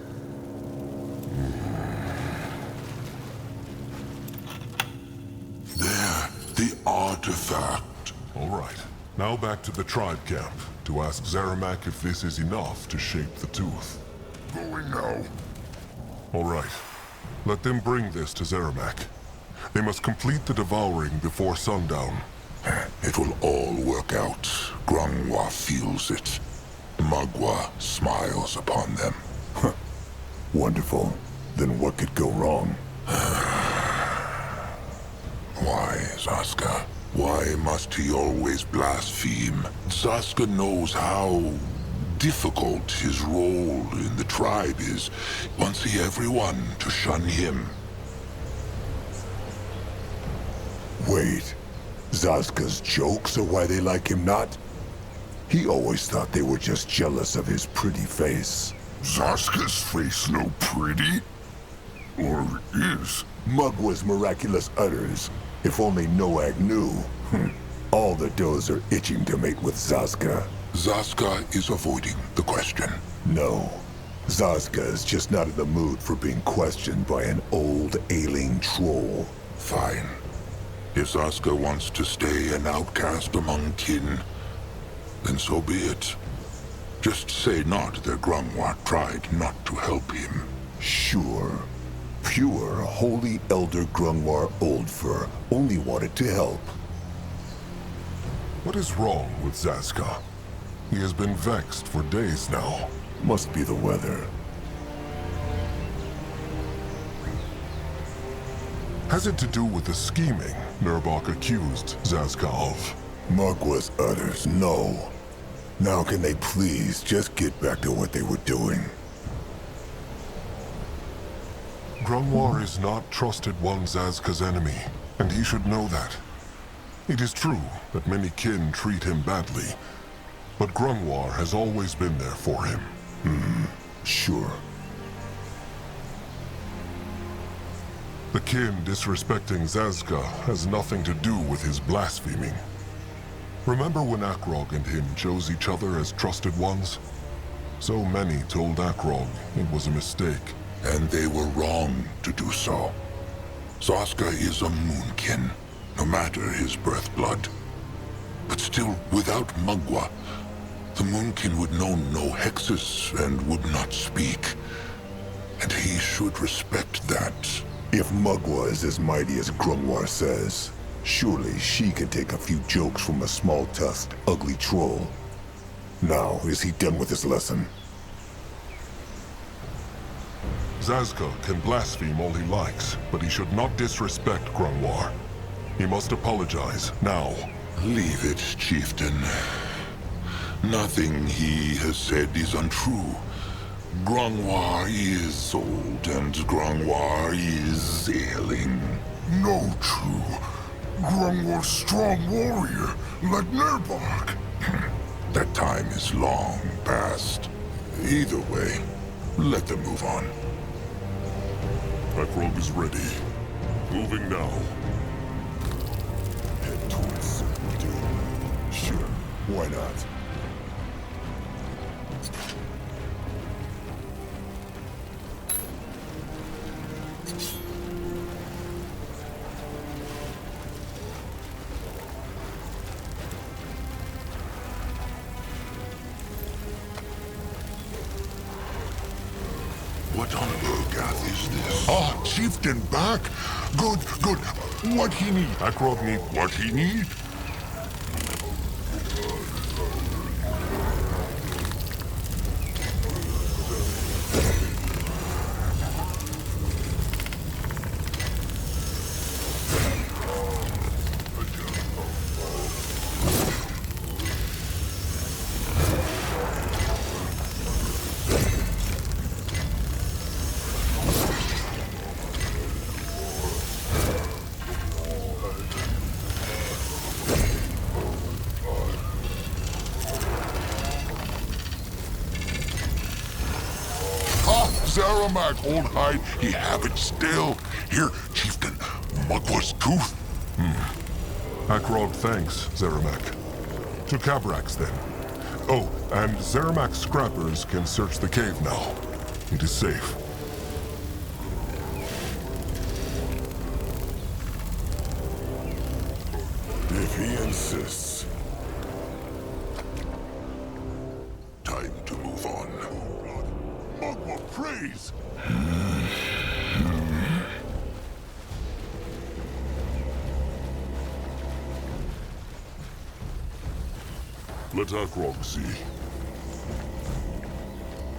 There, the artifact. All right. Now back to the tribe camp, to ask Zeramak if this is enough to shape the tooth. Going now. All right. Let them bring this to Zeramak. They must complete the devouring before sundown. It will all work out. Grungwar feels it. Magua smiles upon them. Wonderful. Then what could go wrong? Why, Zaska? Why must he always blaspheme? Zaska knows how difficult his role in the tribe is. Wants everyone to shun him. Wait. Zaska's jokes are why they like him not? He always thought they were just jealous of his pretty face. Zaska's face no pretty? Or is? Mugwa's miraculous utters. If only Noag knew. All the does are itching to mate with Zaska. Zaska is avoiding the question. No. Zaska is just not in the mood for being questioned by an old, ailing troll. Fine. If Zaska wants to stay an outcast among kin, then so be it. Just say not that Grungwar tried not to help him. Sure. Pure, holy Elder Grungwar Oldfur only wanted to help. What is wrong with Zaska? He has been vexed for days now. Must be the weather. Has it to do with the scheming Nurbok accused Zaska of? Magwa's utters, no. Now can they please just get back to what they were doing? Grungwar is not trusted one Zaska's enemy, and he should know that. It is true that many kin treat him badly, but Grungwar has always been there for him. Sure. The kin disrespecting Zaska has nothing to do with his blaspheming. Remember when Akrog and him chose each other as trusted ones? So many told Akrog it was a mistake. And they were wrong to do so. Zaska is a moonkin, no matter his birth blood. But still, without Magua, the moonkin would know no hexes and would not speak. And he should respect that. If Magua is as mighty as Grungwar says, surely she can take a few jokes from a small-tusked, ugly troll. Now, is he done with his lesson? Zaska can blaspheme all he likes, but he should not disrespect Grungwar. He must apologize, now. Leave it, chieftain. Nothing he has said is untrue. Grungwar is old, and Grungwar is ailing. No true. Grungwar's strong warrior, like Nurbok. That time is long past. Either way, let them move on. Akrog is ready. Moving now. Head towards certain doom. Sure, why not? What on Urgath is this? Ah, chieftain back. Good, good. What he need? Akrog need What he need? Zaramak, old hide, he have it still. Here, chieftain, Mugwa's tooth. Akrog thanks, Zaramak. To Cabrax, then. Oh, and Zaramak's scrappers can search the cave now. It is safe. If he insists. Time to move on. Mugwa praise! Let Akrog see.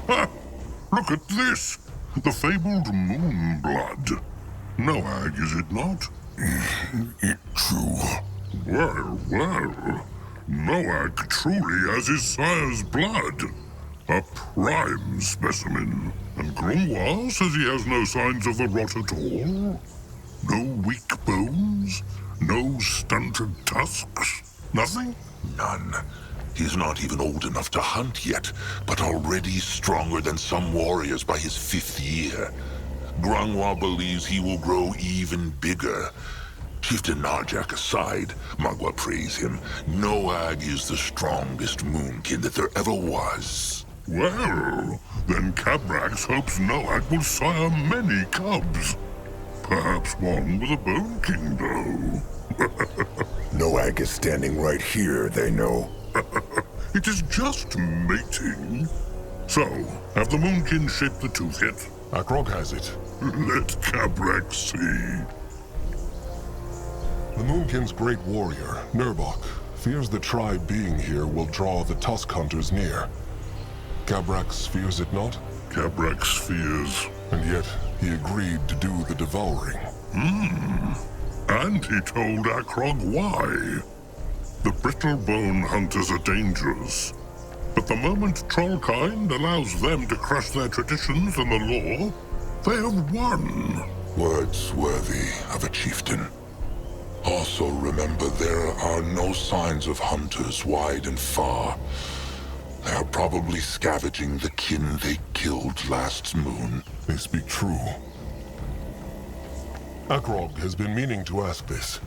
Ha! Look at this! The fabled moon blood. Noag, is it not? It's true. Well, well. Noag truly has his sire's blood. A prime specimen. And Grungwa says he has no signs of the rot at all. No weak bones. No stunted tusks. Nothing? None. He's not even old enough to hunt yet, but already stronger than some warriors by his 5th year. Grungwa believes he will grow even bigger. Chieftain Narjak aside, Mugwa praise him. Noag is the strongest moonkin that there ever was. Well, then Cabrax hopes Noag will sire many cubs. Perhaps one with a Bone King, though. Noag is standing right here, they know. It is just mating. So, have the Moonkin shaped the tooth yet? Akrog has it. Let Cabrax see. The Moonkin's great warrior, Nurbok, fears the tribe being here will draw the Tusk Hunters near. Cabrax fears it not? Cabrax fears. And yet, he agreed to do the devouring. And he told Akrog why. The brittle bone hunters are dangerous. But the moment Trollkind allows them to crush their traditions and the law, they have won. Words worthy of a chieftain. Also remember there are no signs of hunters wide and far. They are probably scavenging the kin they killed last moon. They speak true. Akrog has been meaning to ask this.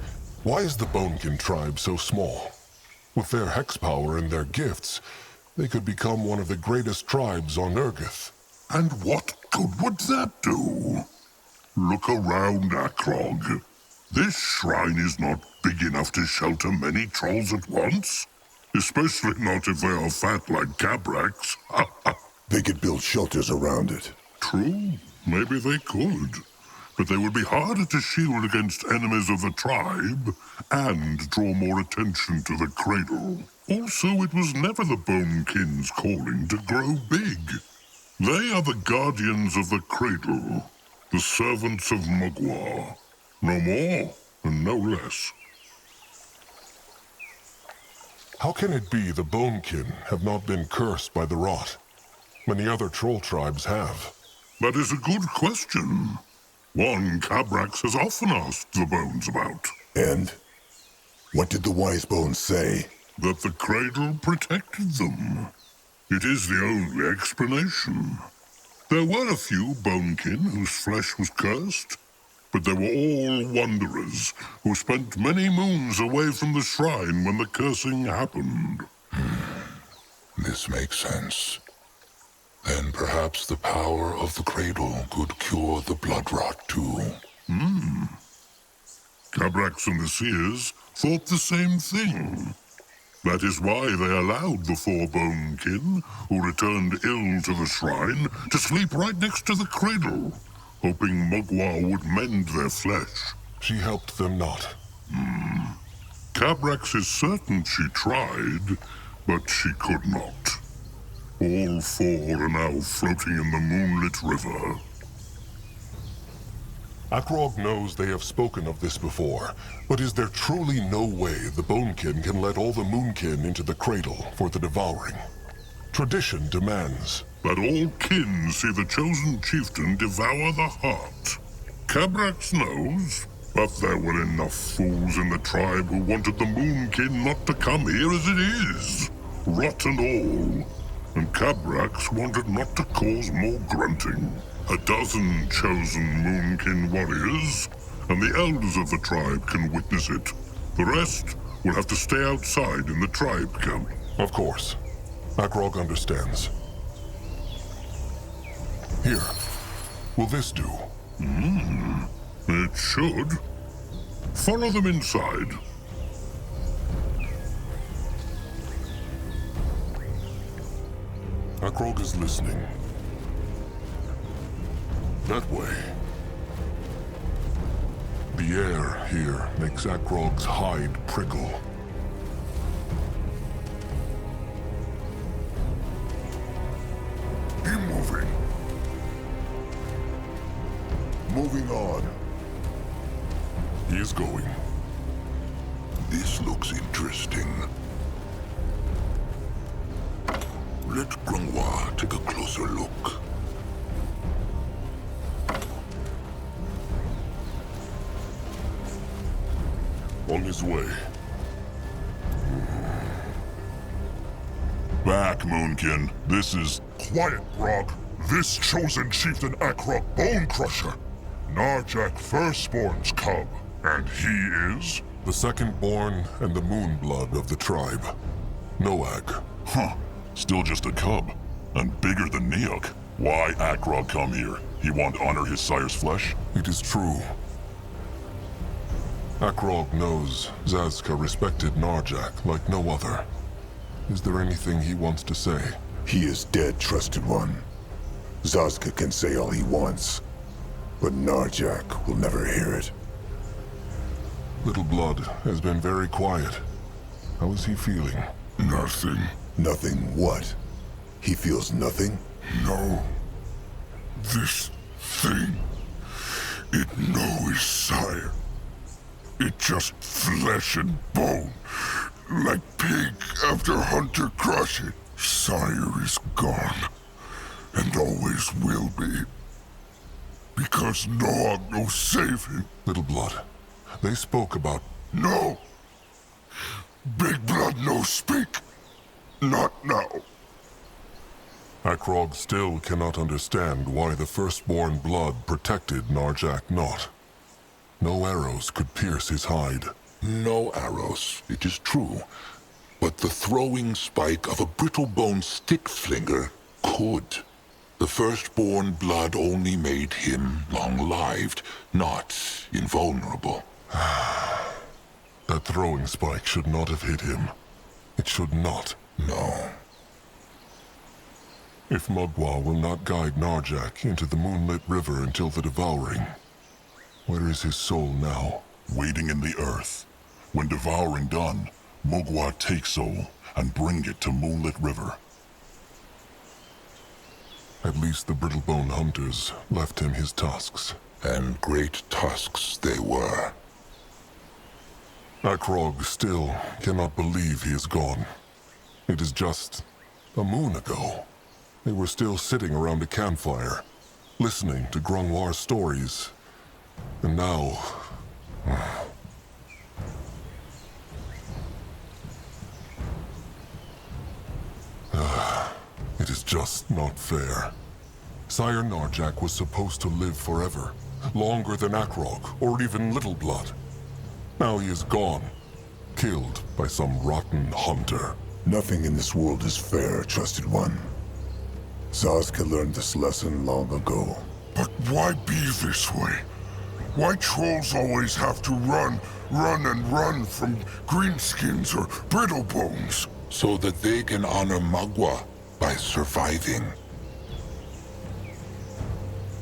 Why is the Bonekin tribe so small? With their hex power and their gifts, they could become one of the greatest tribes on Urgith. And what good would that do? Look around, Akrog. This shrine is not big enough to shelter many trolls at once. Especially not if they are fat like Cabrax. They could build shelters around it. True, maybe they could. But they would be harder to shield against enemies of the tribe, and draw more attention to the cradle. Also, it was never the Bonekin's calling to grow big. They are the guardians of the cradle, the servants of Mugwa. No more, and no less. How can it be the Bonekin have not been cursed by the rot, when the other troll tribes have? That is a good question. One Cabrax has often asked the bones about. And? What did the wise bones say? That the cradle protected them. It is the only explanation. There were a few Bonekin whose flesh was cursed, but they were all wanderers who spent many moons away from the shrine when the cursing happened. This makes sense. Then perhaps the power of the cradle could cure the blood rot too. Cabrax and the Seers thought the same thing. That is why they allowed the 4 Bonekin, who returned ill to the shrine, to sleep right next to the cradle, hoping Mugwa would mend their flesh. She helped them not. Cabrax is certain she tried, but she could not. All 4 are now floating in the moonlit river. Akrog knows they have spoken of this before, but is there truly no way the Bonekin can let all the Moonkin into the cradle for the devouring? Tradition demands. That all kin see the chosen chieftain devour the heart. Cabrax knows, but there were enough fools in the tribe who wanted the Moonkin not to come here as it is. Rot and all. And Cabrax wanted not to cause more grunting. A dozen chosen Moonkin warriors, and the elders of the tribe can witness it. The rest will have to stay outside in the tribe camp. Of course. Akrog understands. Here. Will this do? It should. Follow them inside. Akrog is listening. That way. The air here makes Akrog's hide prickle. Keep moving. Moving on. He is going. This looks interesting. Let Grunwa take a closer look. On his way. Back, Moonkin. This is... Quiet, Grog. This chosen chieftain Akrog Bone Crusher. Narjak Firstborn's cub. And he is? The second-born and the moonblood of the tribe. Noag. Huh. Still just a cub. And bigger than Neok. Why Akrog come here? He want to honor his sire's flesh? It is true. Akrog knows Zazka respected Narjak like no other. Is there anything he wants to say? He is dead, trusted one. Zazka can say all he wants, but Narjak will never hear it. Little Blood has been very quiet. How is he feeling? Nothing. Nothing what? He feels nothing? No. This thing. It knows sire. It just flesh and bone. Like pig after hunter crush it. Sire is gone. And always will be. Because Noag no save him. Little Blood. They spoke about... No. Big Blood no speak. Not now. Akrog still cannot understand why the firstborn blood protected Narjak not. No arrows could pierce his hide. No arrows, it is true. But the throwing spike of a brittle-boned stick-flinger could. The firstborn blood only made him long-lived, not invulnerable. That throwing spike should not have hit him. It should not. No. If Mugwa will not guide Narjak into the moonlit river until the devouring, where is his soul now? Waiting in the earth. When devouring done, Mugwa take soul and bring it to Moonlit River. At least the Brittlebone hunters left him his tusks. And great tusks they were. Akrog still cannot believe he is gone. It is just a moon ago. They were still sitting around a campfire, listening to Grungwar's stories. And now... it is just not fair. Sire Narjak was supposed to live forever, longer than Akrog, or even Little Blood. Now he is gone, killed by some rotten hunter. Nothing in this world is fair, trusted one. Zazka learned this lesson long ago. But why be this way? Why trolls always have to run and run from greenskins or brittlebones? So that they can honor Mugwa by surviving.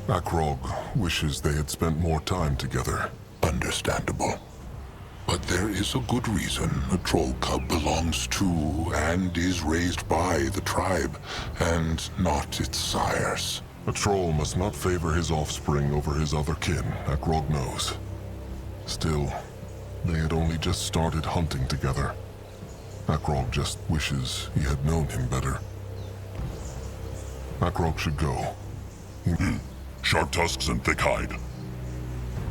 Akrog wishes they had spent more time together. Understandable. But there is a good reason a troll cub belongs to and is raised by the tribe, and not its sires. A troll must not favor his offspring over his other kin, Akrog knows. Still, they had only just started hunting together. Akrog just wishes he had known him better. Akrog should go. Sharp tusks and thick hide.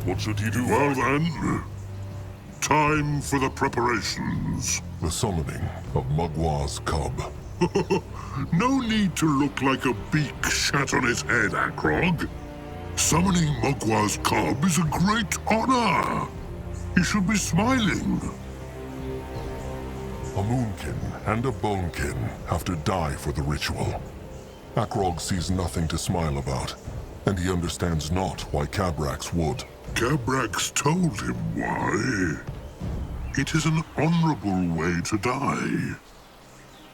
What should he do? Well then, time for the preparations. The summoning of Mugwa's cub. No need to look like a beak shat on his head, Akrog. Summoning Mugwa's cub is a great honor. He should be smiling. A moonkin and a bonekin have to die for the ritual. Akrog sees nothing to smile about, and he understands not why Cabrax would. Cabrax told him why. It is an honorable way to die.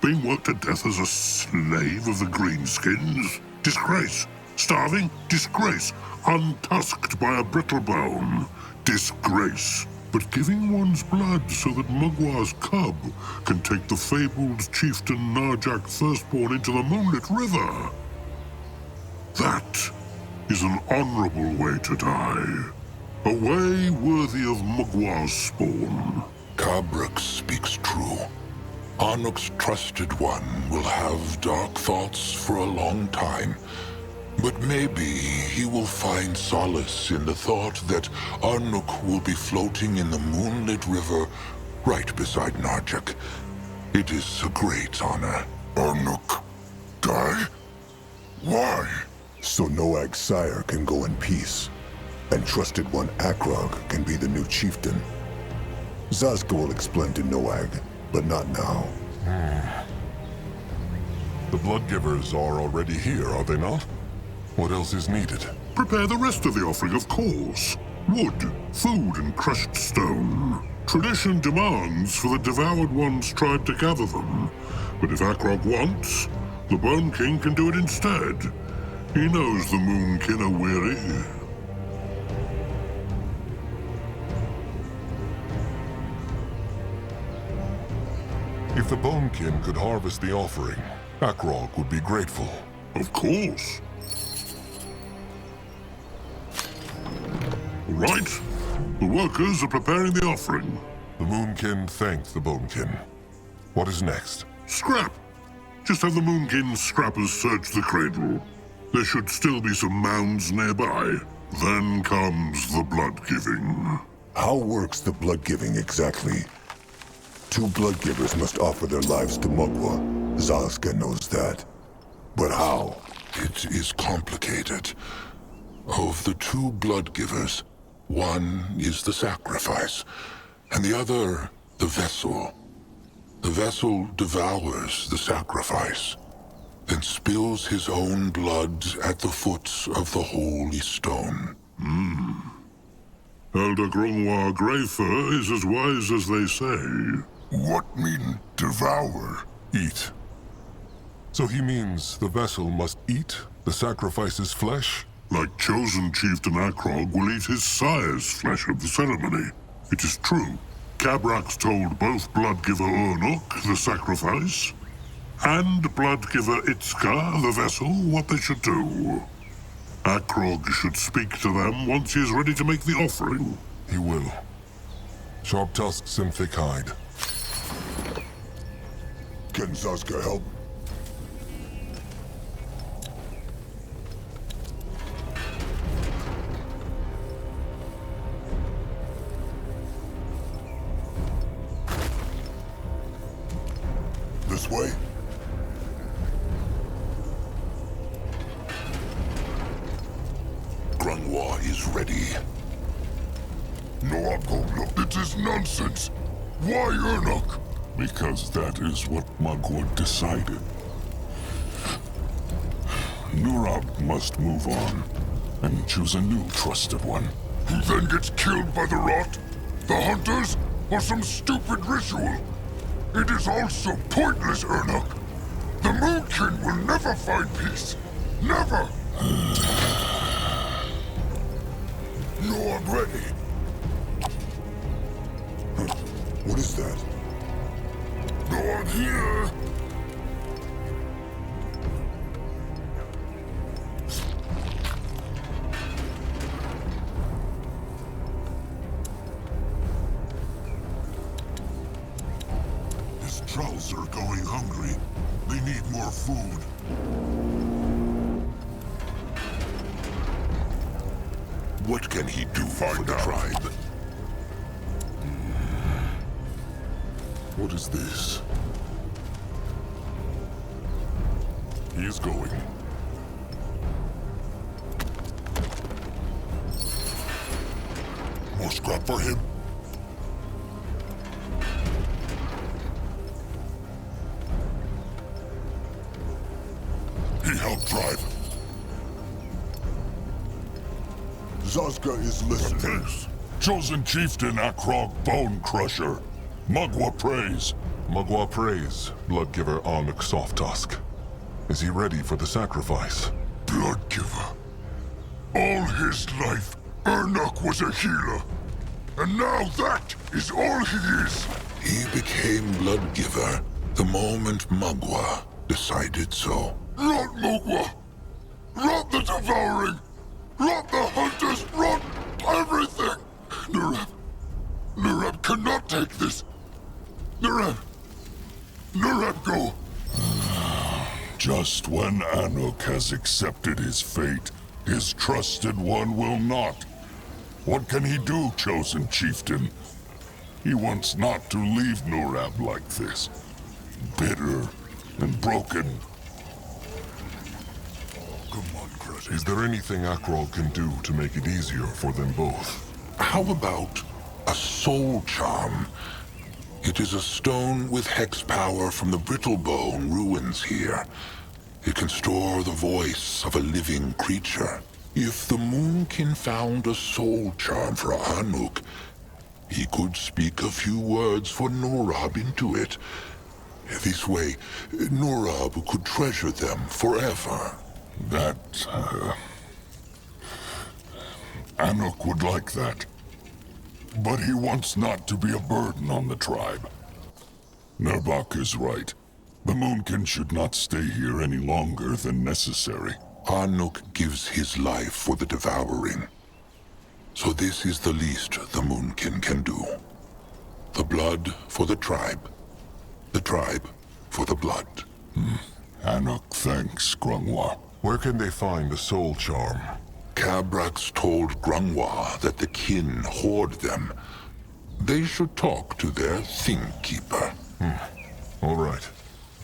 Being worked to death as a slave of the Greenskins? Disgrace. Starving? Disgrace. Untusked by a brittle bone? Disgrace. But giving one's blood so that Mugwa's cub can take the fabled chieftain Narjak Firstborn into the Moonlit River? That is an honorable way to die. A way worthy of Mugwa's spawn. Cabrax speaks true. Arnuk's trusted one will have dark thoughts for a long time. But maybe he will find solace in the thought that Arnuk will be floating in the moonlit river right beside Narjak. It is a great honor. Arnuk die? Why? So Noag's sire can go in peace, and trusted one Akrog can be the new chieftain. Zazka will explain to Noag, but not now. The Bloodgivers are already here, are they not? What else is needed? Prepare the rest of the offering, of course. Wood, food, and crushed stone. Tradition demands for the Devoured One's tribe to gather them. But if Akrog wants, the Bone King can do it instead. He knows the Moonkin are weary. If the Bonekin could harvest the offering, Akrog would be grateful. Of course. All right. The workers are preparing the offering. The Moonkin thanked the Bonekin. What is next? Scrap. Just have the Moonkin scrappers search the cradle. There should still be some mounds nearby. Then comes the blood giving. How works the blood giving exactly? Two blood givers must offer their lives to Mugwa. Zazka knows that. But how? It is complicated. Of the two blood givers, one is the sacrifice, and the other the vessel. The vessel devours the sacrifice, then spills his own blood at the foot of the holy stone. Elder Grongwa Greyfur is as wise as they say. What mean devour? Eat. So he means the vessel must eat the sacrifice's flesh? Like chosen chieftain Akrog will eat his sire's flesh at the ceremony. It is true. Cabrax told both Bloodgiver Urnuk, the sacrifice, and Bloodgiver Itzka, the vessel, what they should do. Akrog should speak to them once he is ready to make the offering. He will. Sharp tusks and thick hide. Can Zazka help? This way? Grunwa is ready. No, Agolo, it is nonsense. Why Urnuk? Because that is what Mugwa decided. Nurab must move on and choose a new trusted one. Who then gets killed by the rot? The hunters? Or some stupid ritual? It is all so pointless, Urnuk. The Moonkin will never find peace. Never! No, I'm ready. What is that? No, I'm here. His trolls are going hungry. They need more food. What can he do for the tribe? What is this? He is going. scrap for him? He helped drive. Zazka is listening. Chosen Chieftain Akrog Bone Crusher. Mugwa prays. Mugwa prays, Bloodgiver Anuk Softtusk. Is he ready for the sacrifice? Bloodgiver. All his life, Ernok was a healer. And now that is all he is. He became Bloodgiver the moment Mugwa decided so. Rot Mugwa! Rot the Devouring! Rot the Hunters! Rot everything! Nurab cannot take this! Nurab, go! Just when Anuk has accepted his fate, his trusted one will not. What can he do, Chosen Chieftain? He wants not to leave Nurab like this. Bitter and broken. Come on, Cressy. Is there anything Akrog can do to make it easier for them both? How about a soul charm? It is a stone with hex power from the Brittlebone ruins here. It can store the voice of a living creature. If the Moonkin found a soul charm for Anuk, he could speak a few words for Nurab into it. This way, Nurab could treasure them forever. That, Anuk would like that. But he wants not to be a burden on the tribe. Nerbak is right. The Moonkin should not stay here any longer than necessary. Anuk gives his life for the Devouring. So this is the least the Moonkin can do. The blood for the tribe. The tribe for the blood. Anuk thanks Grungwa. Where can they find the soul charm? Cabrax told Grungwa that the kin hoard them. They should talk to their Thing Keeper. All right.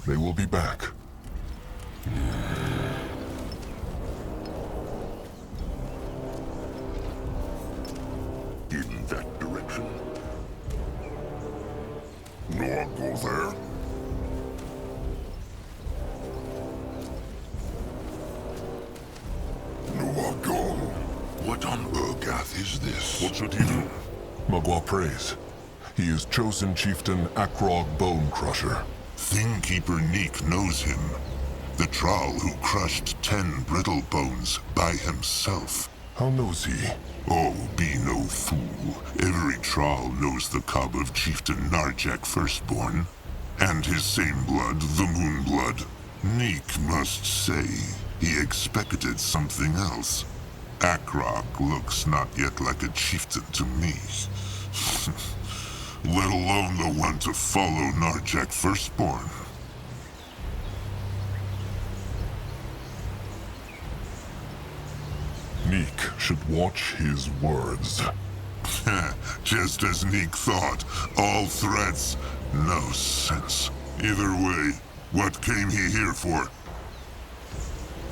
They will be back. In that direction. No one go there. No one go. What on Urgath is this? What should he do? Mugwa prays. He is Chosen Chieftain Akrog Bone Crusher. Thingkeeper Neek knows him. The Troll who crushed 10 brittle bones by himself. How knows he? Oh, be no fool. Every Troll knows the cub of Chieftain Narjak Firstborn. And his same blood, the Moonblood. Neek must say he expected something else. Akrog looks not yet like a chieftain to me. Let alone the one to follow Narjak Firstborn. Neek should watch his words. Just as Neek thought. All threats, no sense. Either way, what came he here for?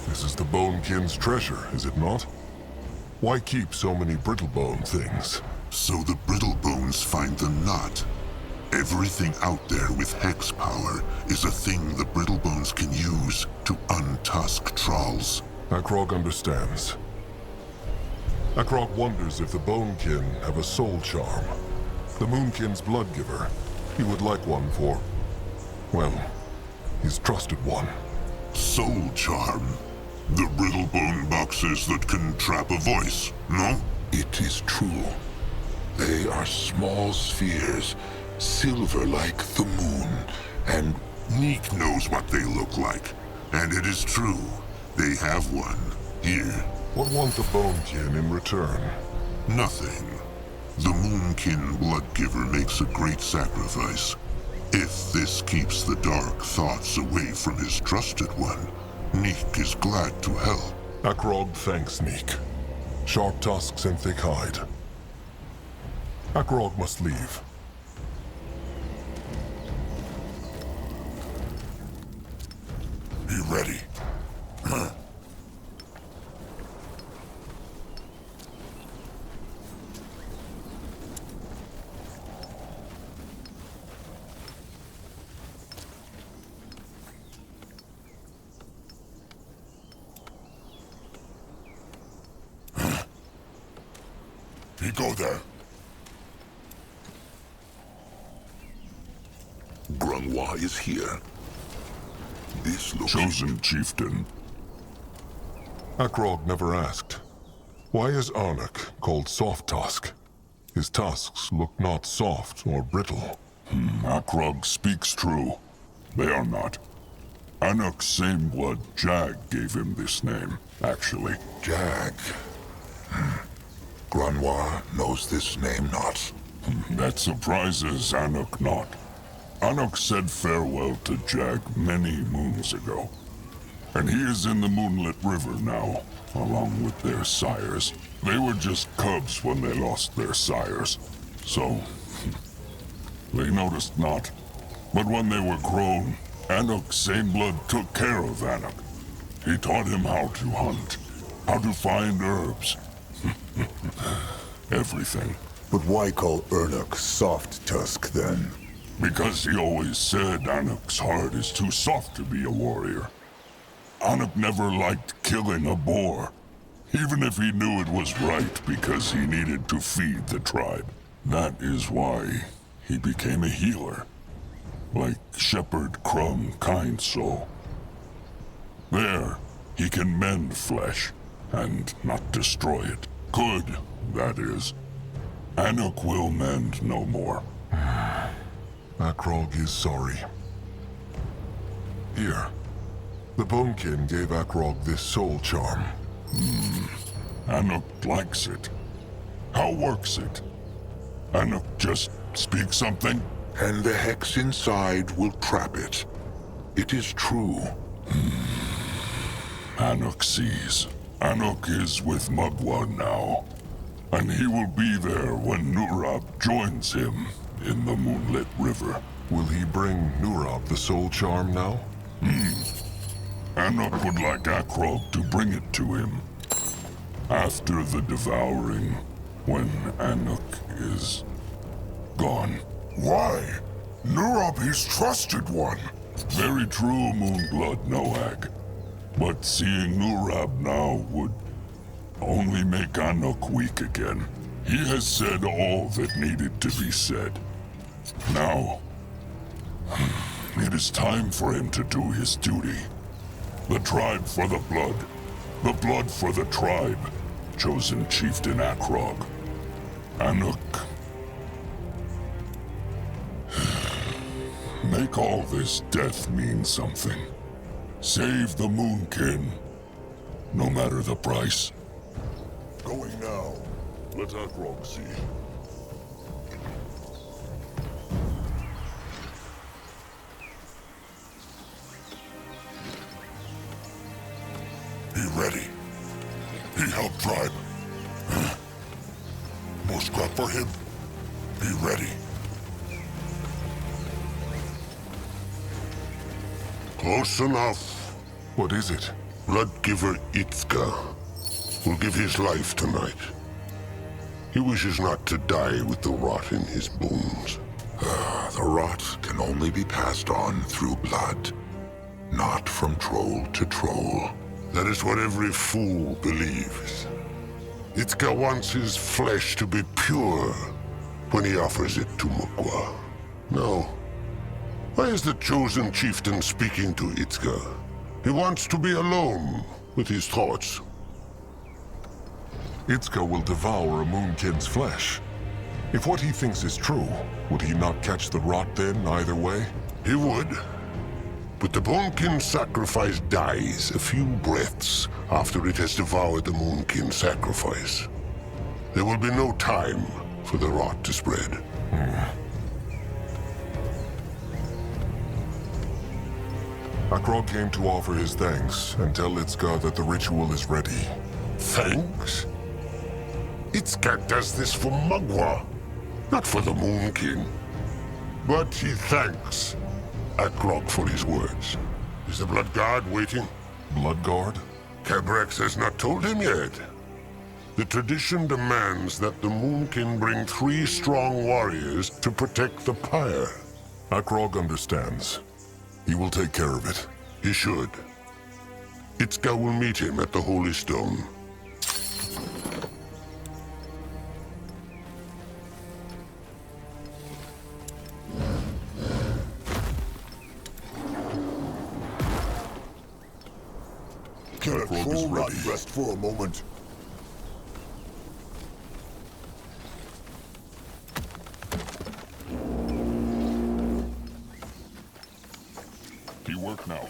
This is the Bonekin's treasure, is it not? Why keep so many Brittlebone things? So the Brittlebones find the knot. Everything out there with hex power is a thing the Brittlebones can use to untusk Trolls. Akrog understands. Akrog wonders if the Bonekin have a soul charm. The Moonkin's bloodgiver. He would like one for, well, his trusted one. Soul charm? The Brittlebone boxes that can trap a voice, no? It is true. They are small spheres, silver like the moon, and Neek knows what they look like. And it is true. They have one. Here. What want the Bonekin in return? Nothing. The Moonkin Bloodgiver makes a great sacrifice. If this keeps the dark thoughts away from his trusted one, Neek is glad to help. Akrog thanks Neek. Sharp tusks and thick hide. Akrog must leave. Be ready. He go there. Grunwa is here. This looks... Chosen chieftain. Akrog never asked. Why is Arnuk called Soft Tusk? His tusks look not soft or brittle. Akrog speaks true. They are not. Anuk's same blood, Jag, gave him this name, actually. Jag. Grunwa knows this name not. That surprises Anuk not. Anuk said farewell to Jag many moons ago. And he is in the Moonlit River now, along with their sires. They were just cubs when they lost their sires, so they noticed not. But when they were grown, Anuk's same blood took care of Anuk. He taught him how to hunt, how to find herbs. Everything. But why call Ernuk Soft Tusk then? Because he always said Anuk's heart is too soft to be a warrior. Anuk never liked killing a boar, even if he knew it was right because he needed to feed the tribe. That is why he became a healer, like Shepherd Crumb Kind Soul. There, he can mend flesh and not destroy it. Good, that is. Anuk will mend no more. Akrog is sorry. Here. The Bonekin gave Akrog this soul charm. Anuk likes it. How works it? Anuk just speaks something? And the hex inside will trap it. It is true. Anuk sees. Anuk is with Mugwa now. And he will be there when Nurab joins him in the Moonlit River. Will he bring Nurab the soul charm now? Anuk would like Akrog to bring it to him. After the devouring, when Anuk is gone. Why? Nurab his trusted one. Very true, Moonblood Noag. But seeing Nurab now would only make Anuk weak again. He has said all that needed to be said. Now, it is time for him to do his duty. The tribe for the blood for the tribe. Chosen chieftain Akrog. Anuk. Make all this death mean something. Save the Moonkin, no matter the price. Going now. Let Akrog see. Be ready. He helped tribe. More scrap for him. Be ready. Close enough. What is it? Bloodgiver Itzka will give his life tonight. He wishes not to die with the rot in his bones. The rot can only be passed on through blood, not from troll to troll. That is what every fool believes. Itzka wants his flesh to be pure when he offers it to Mugwa. No. Why is the chosen chieftain speaking to Itzka? He wants to be alone with his thoughts. Itzka will devour a Moonkin's flesh. If what he thinks is true, would he not catch the rot then, either way? He would. But the Moonkin sacrifice dies a few breaths after it has devoured the Moonkin sacrifice. There will be no time for the rot to spread. Akrog came to offer his thanks and tell Itzka that the ritual is ready. Thanks? Itzka does this for Mugwa, not for the Moonkin. But he thanks Akrog for his words. Is the Blood Guard waiting? Blood Guard? Cabrex has not told him yet. The tradition demands that the Moonkin bring 3 strong warriors to protect the pyre. Akrog understands. He will take care of it. He should. Itzka will meet him at the Holy Stone. Can a Akrog is troll not ready. rest for a moment? He work now.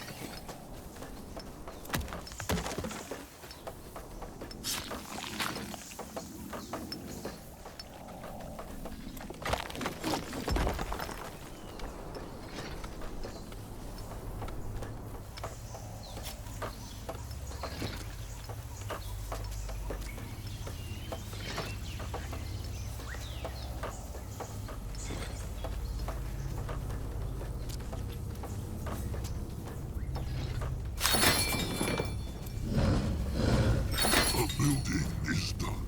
The building is done.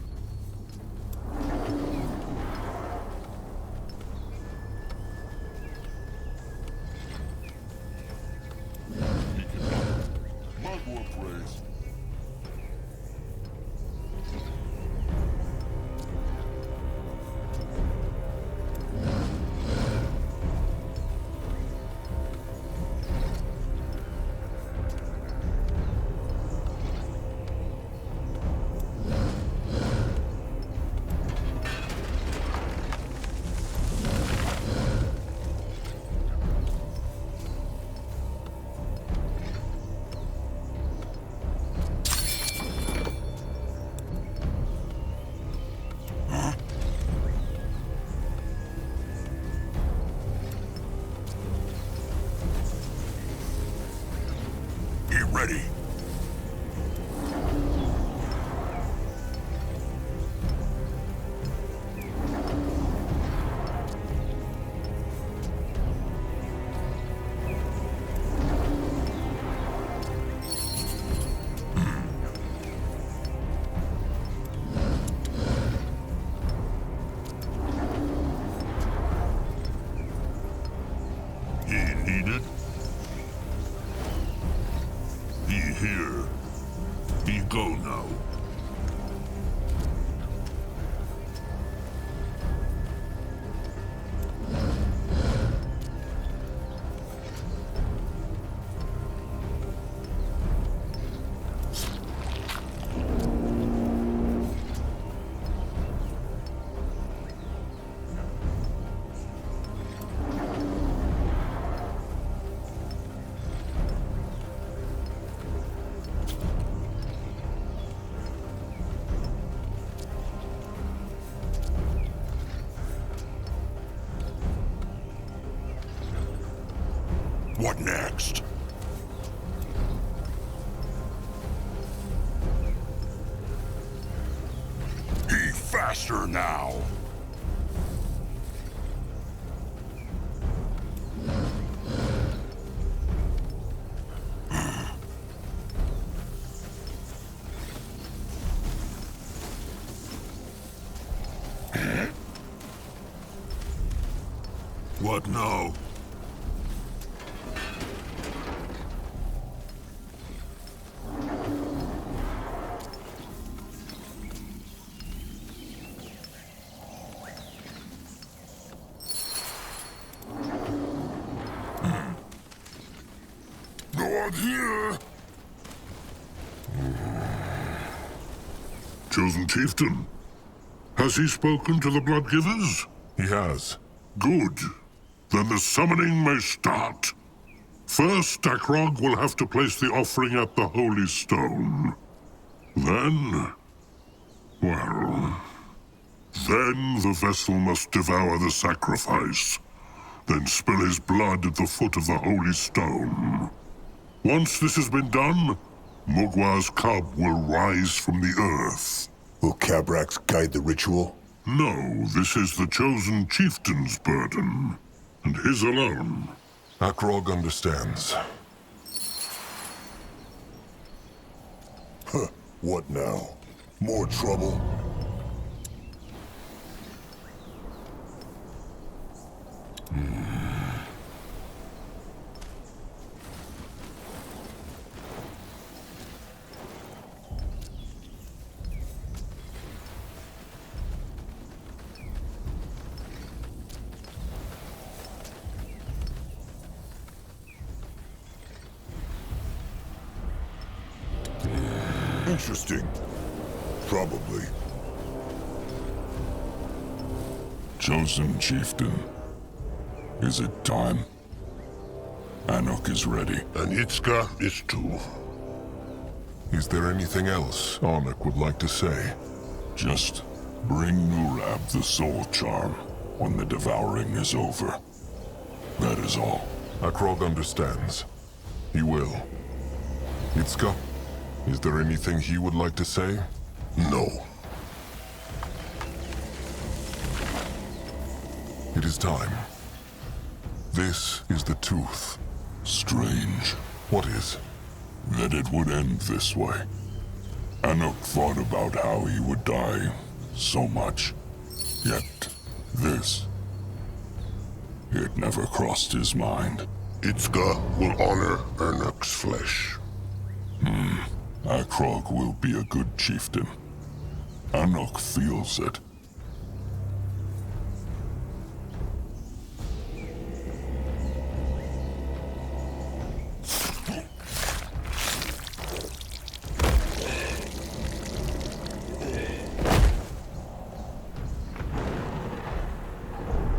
He can help. Magua prays. Be ready. He needed. He here. He go now. What next? He faster now. What now? No one here! Chosen Chieftain. Has he spoken to the Bloodgivers? He has. Good. Then the summoning may start. First, Akrog will have to place the offering at the Holy Stone. Then... well... then the vessel must devour the sacrifice. Then spill his blood at the foot of the Holy Stone. Once this has been done, Mugwa's cub will rise from the earth. Will Cabrax guide the ritual? No, this is the Chosen Chieftain's burden, and his alone. Akrog understands. Huh, what now? More trouble? Interesting. Probably. Chosen Chieftain. Is it time? Anuk is ready. And Itzka is too. Is there anything else Arnak would like to say? Just bring Nurab the soul charm when the devouring is over. That is all. Akrog understands. He will. Itzka, is there anything he would like to say? No. It is time. This is the tooth. Strange What is? that it would end this way. Anuk thought about how he would die so much. Yet, this... it never crossed his mind. Itzka will honor Ernuk's flesh. Akrog will be a good chieftain. Anuk feels it.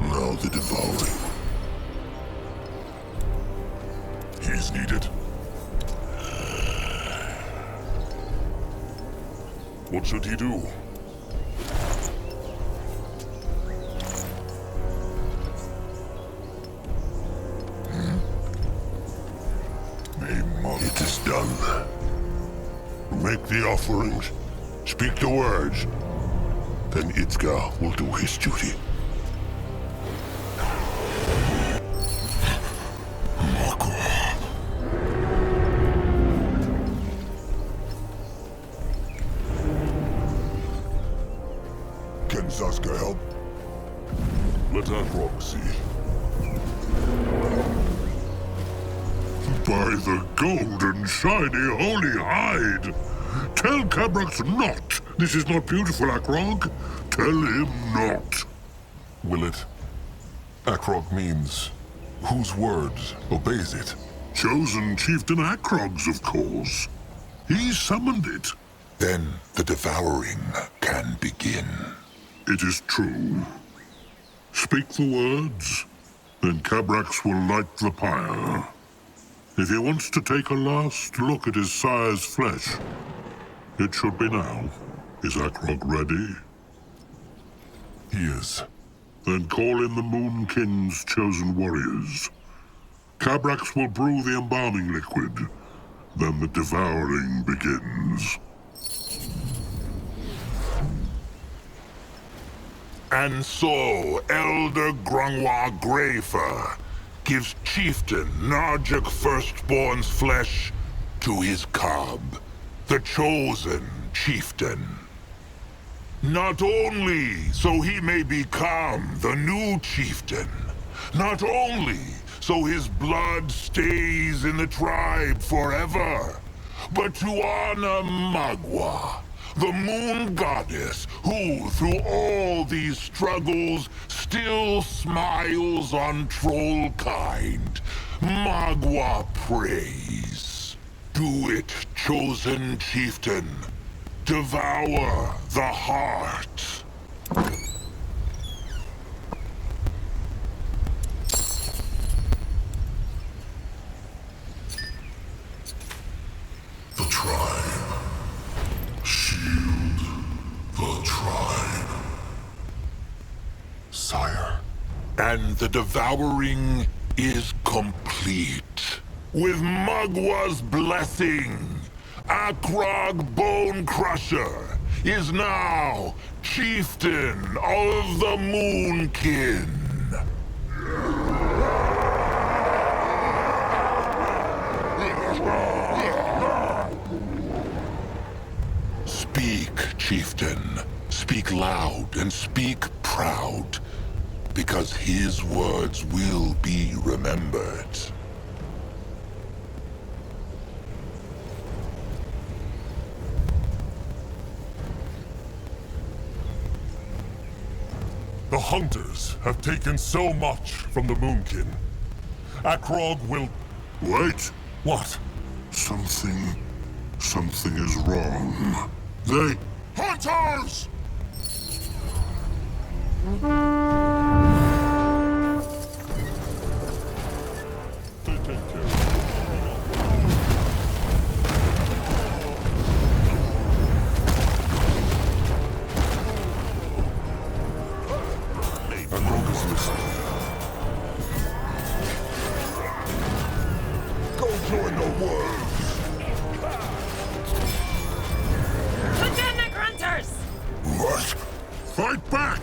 Now the devouring. He's needed. What should he do? It is done. Make the offerings, speak the words, then Itzka will do his duty. Can Saska help? Let Akrog see. By the golden, shiny, holy hide! Tell Cabrax not! This is not beautiful, Akrog. Tell him not. Will it? Akrog means whose words obeys it? Chosen Chieftain Akrog's, of course. He summoned it. Then the devouring can begin. It is true. Speak the words, then Cabrax will light the pyre. If he wants to take a last look at his sire's flesh, it should be now. Is Akrog ready? He is. Then call in the Moon King's chosen warriors. Cabrax will brew the embalming liquid. Then the devouring begins. And so, Elder Grungwa Greyfur gives Chieftain Narjuk Firstborn's flesh to his cub, the chosen chieftain. Not only so he may become the new chieftain, not only so his blood stays in the tribe forever, but to honor Magua, the moon goddess who, through all these struggles, still smiles on trollkind. Magua prays. Do it, chosen chieftain. Devour the heart. The tribe. Shield the tribe. Sire. And the devouring is complete. With Magwa's blessing, Akrog Bone Crusher is now chieftain of the Moonkin. Speak, chieftain. Speak loud and speak proud, because his words will be remembered. The Hunters have taken so much from the Moonkin. Akrog will... Wait! What? Something Something is wrong. They... Hunters! Go join the wolves! Lieutenant Grunters! What? Fight back!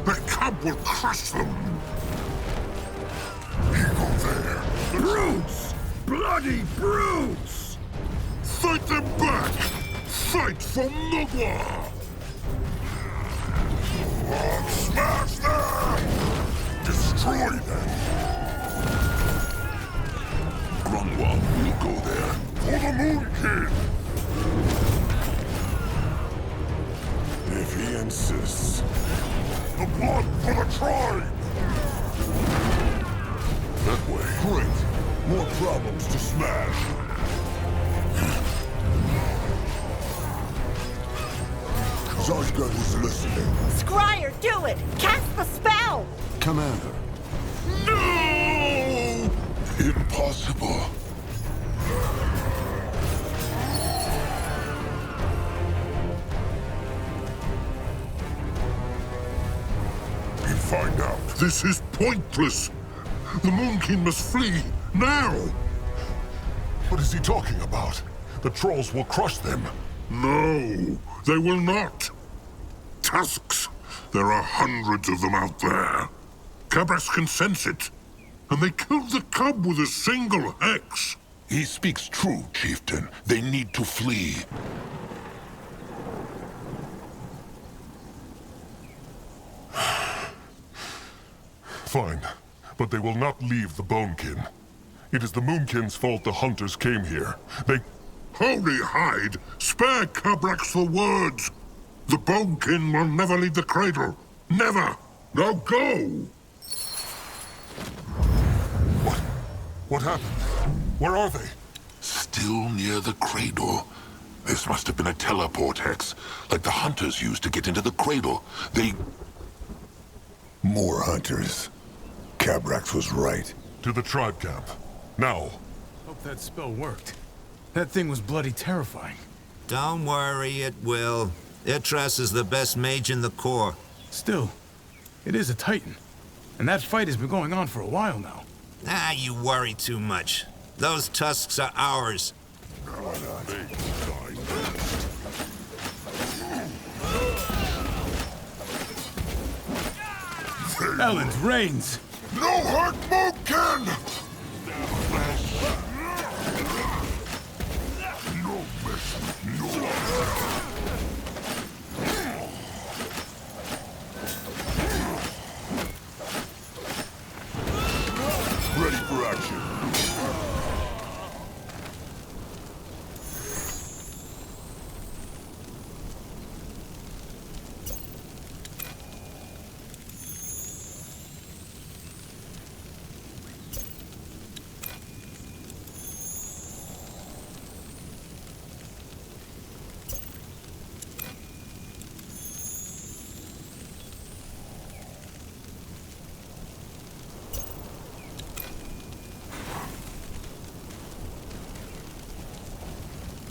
The cub will crush them! Eagle there! Brutes! Bloody brutes! Fight them back! Fight for Mugwa! Smash them! Destroy them! Grungwa will go there. For the Moon King! If he insists. The blood for the tribe! That way. Great. More problems to smash. Zajgan is listening. Scryer, do it! Cast the spell! Commander. No! Impossible. We find out this is pointless. The Moon King must flee, now! What is he talking about? The trolls will crush them. No, they will not. Tusks. There are hundreds of them out there. Cabras can sense it. And they killed the cub with a single hex. He speaks true, Chieftain. They need to flee. Fine, but they will not leave the Bonekin. It is the Moonkin's fault the hunters came here. They... Holy hide! Spare Cabrax the words! The Bonekin will never leave the cradle. Never! Now go! What happened? Where are they? Still near the cradle. This must have been a teleport hex, like the hunters used to get into the cradle. They... More hunters. Cabrax was right. To the tribe camp. Now. Hope that spell worked. That thing was bloody terrifying. Don't worry, it will. Itras is the best mage in the Corps. Still, it is a Titan. And that fight has been going on for a while now. Ah, you worry too much. Those tusks are ours. Ellen's reigns! No hurt, Moonkin! No mess, no. Ready for action.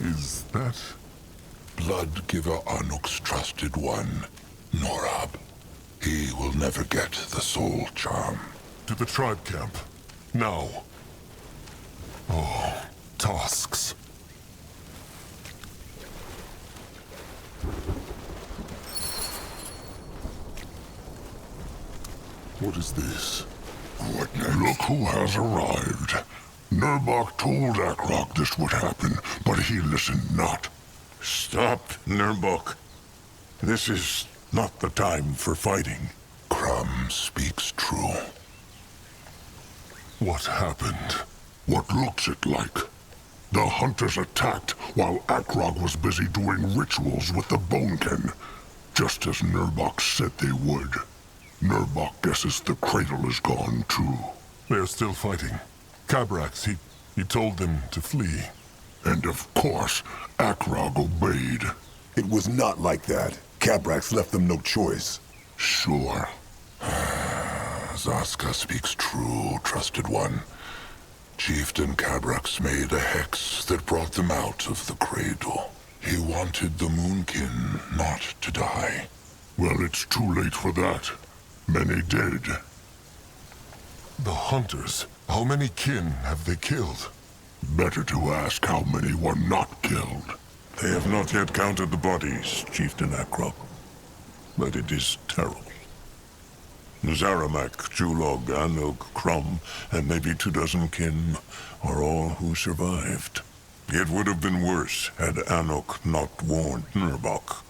Is that... Blood-giver Anuk's trusted one, Norab. He will never get the soul charm. To the tribe camp. Now. Oh, tusks. What is this? What next? Look who has arrived. Nurbok told Akrok this would happen, but he listened not. Stop, Nurbok. This is not the time for fighting. Crumb speaks true. What happened? What looks it like? The hunters attacked while Akrog was busy doing rituals with the Bonekin, just as Nurbok said they would. Nurbok guesses the cradle is gone too. They're still fighting. Cabrax, he told them to flee. And of course, Akrog obeyed. It was not like that. Cabrax left them no choice. Sure. Zaska speaks true, trusted one. Chieftain Cabrax made a hex that brought them out of the cradle. He wanted the Moonkin not to die. Well, it's too late for that. Many dead. The hunters. How many kin have they killed? Better to ask how many were not killed. They have not yet counted the bodies, Chieftain Akrog. But it is terrible. Zaramak, Julog, Anug, Krum, and maybe 24 kin are all who survived. It would have been worse had Anuk not warned Nurbok.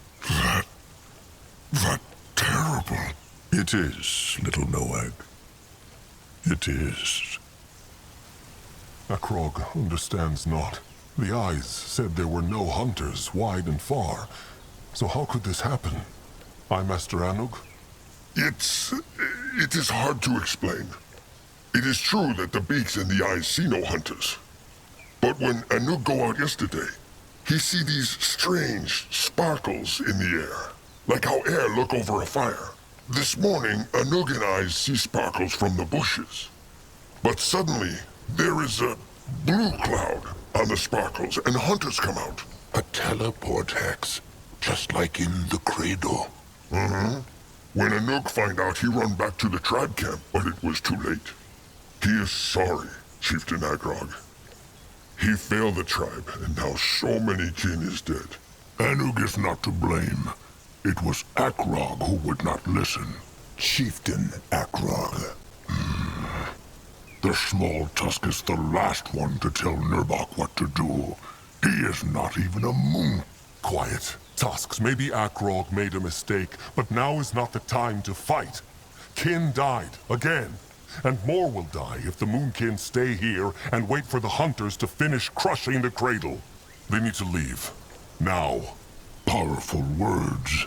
That terrible. It is, little Noag. It is. Akrog understands not. The eyes said there were no hunters wide and far. So how could this happen? Master Anug? It is hard to explain. It is true that the beaks and the eyes see no hunters. But when Anug go out yesterday, he see these strange sparkles in the air, like how air look over a fire. This morning, Anug and I see sparkles from the bushes. But suddenly, there is a blue cloud on the sparkles, and hunters come out. A teleport hex, just like in the cradle. Mm-hmm. When Anug find out, he run back to the tribe camp, but it was too late. He is sorry, Chieftain Akrog. He failed the tribe, and now so many kin is dead. Anug is not to blame. It was Akrog who would not listen. Chieftain Akrog. The small tusk is the last one to tell Nurbok what to do. He is not even a moon. Quiet. Tusks, maybe Akrog made a mistake, but now is not the time to fight. Kin died, again. And more will die if the Moonkin stay here and wait for the hunters to finish crushing the cradle. They need to leave. Now. Powerful words.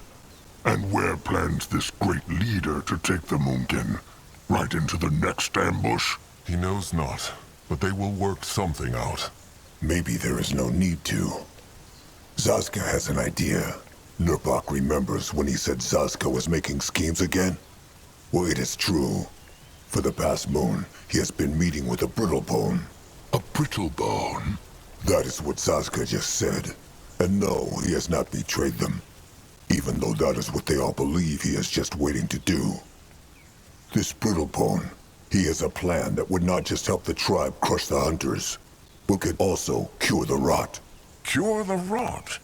And where plans this great leader to take the Moonkin? Right into the next ambush? He knows not, but they will work something out. Maybe there is no need to. Zaska has an idea. Nurbok remembers when he said Zaska was making schemes again? Well, it is true. For the past moon, he has been meeting with a Brittlebone. A Brittlebone? That is what Zaska just said. And no, he has not betrayed them. Even though that is what they all believe he is just waiting to do. This Brittlebone, he has a plan that would not just help the tribe crush the hunters, but could also cure the rot. Cure the rot?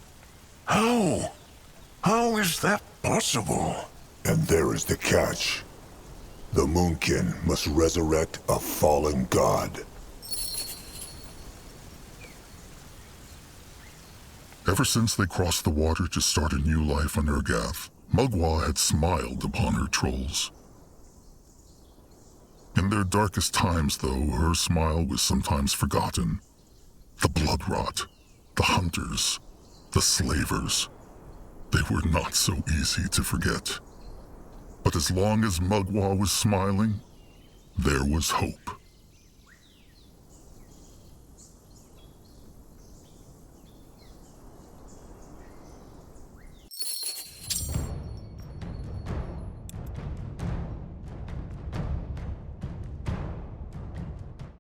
How? How is that possible? And there is the catch. The Moonkin must resurrect a fallen god. Ever since they crossed the water to start a new life on Urgath, Mugwa had smiled upon her trolls. In their darkest times, though, her smile was sometimes forgotten. The blood rot, the hunters, the slavers. They were not so easy to forget. But as long as Mugwa was smiling, there was hope.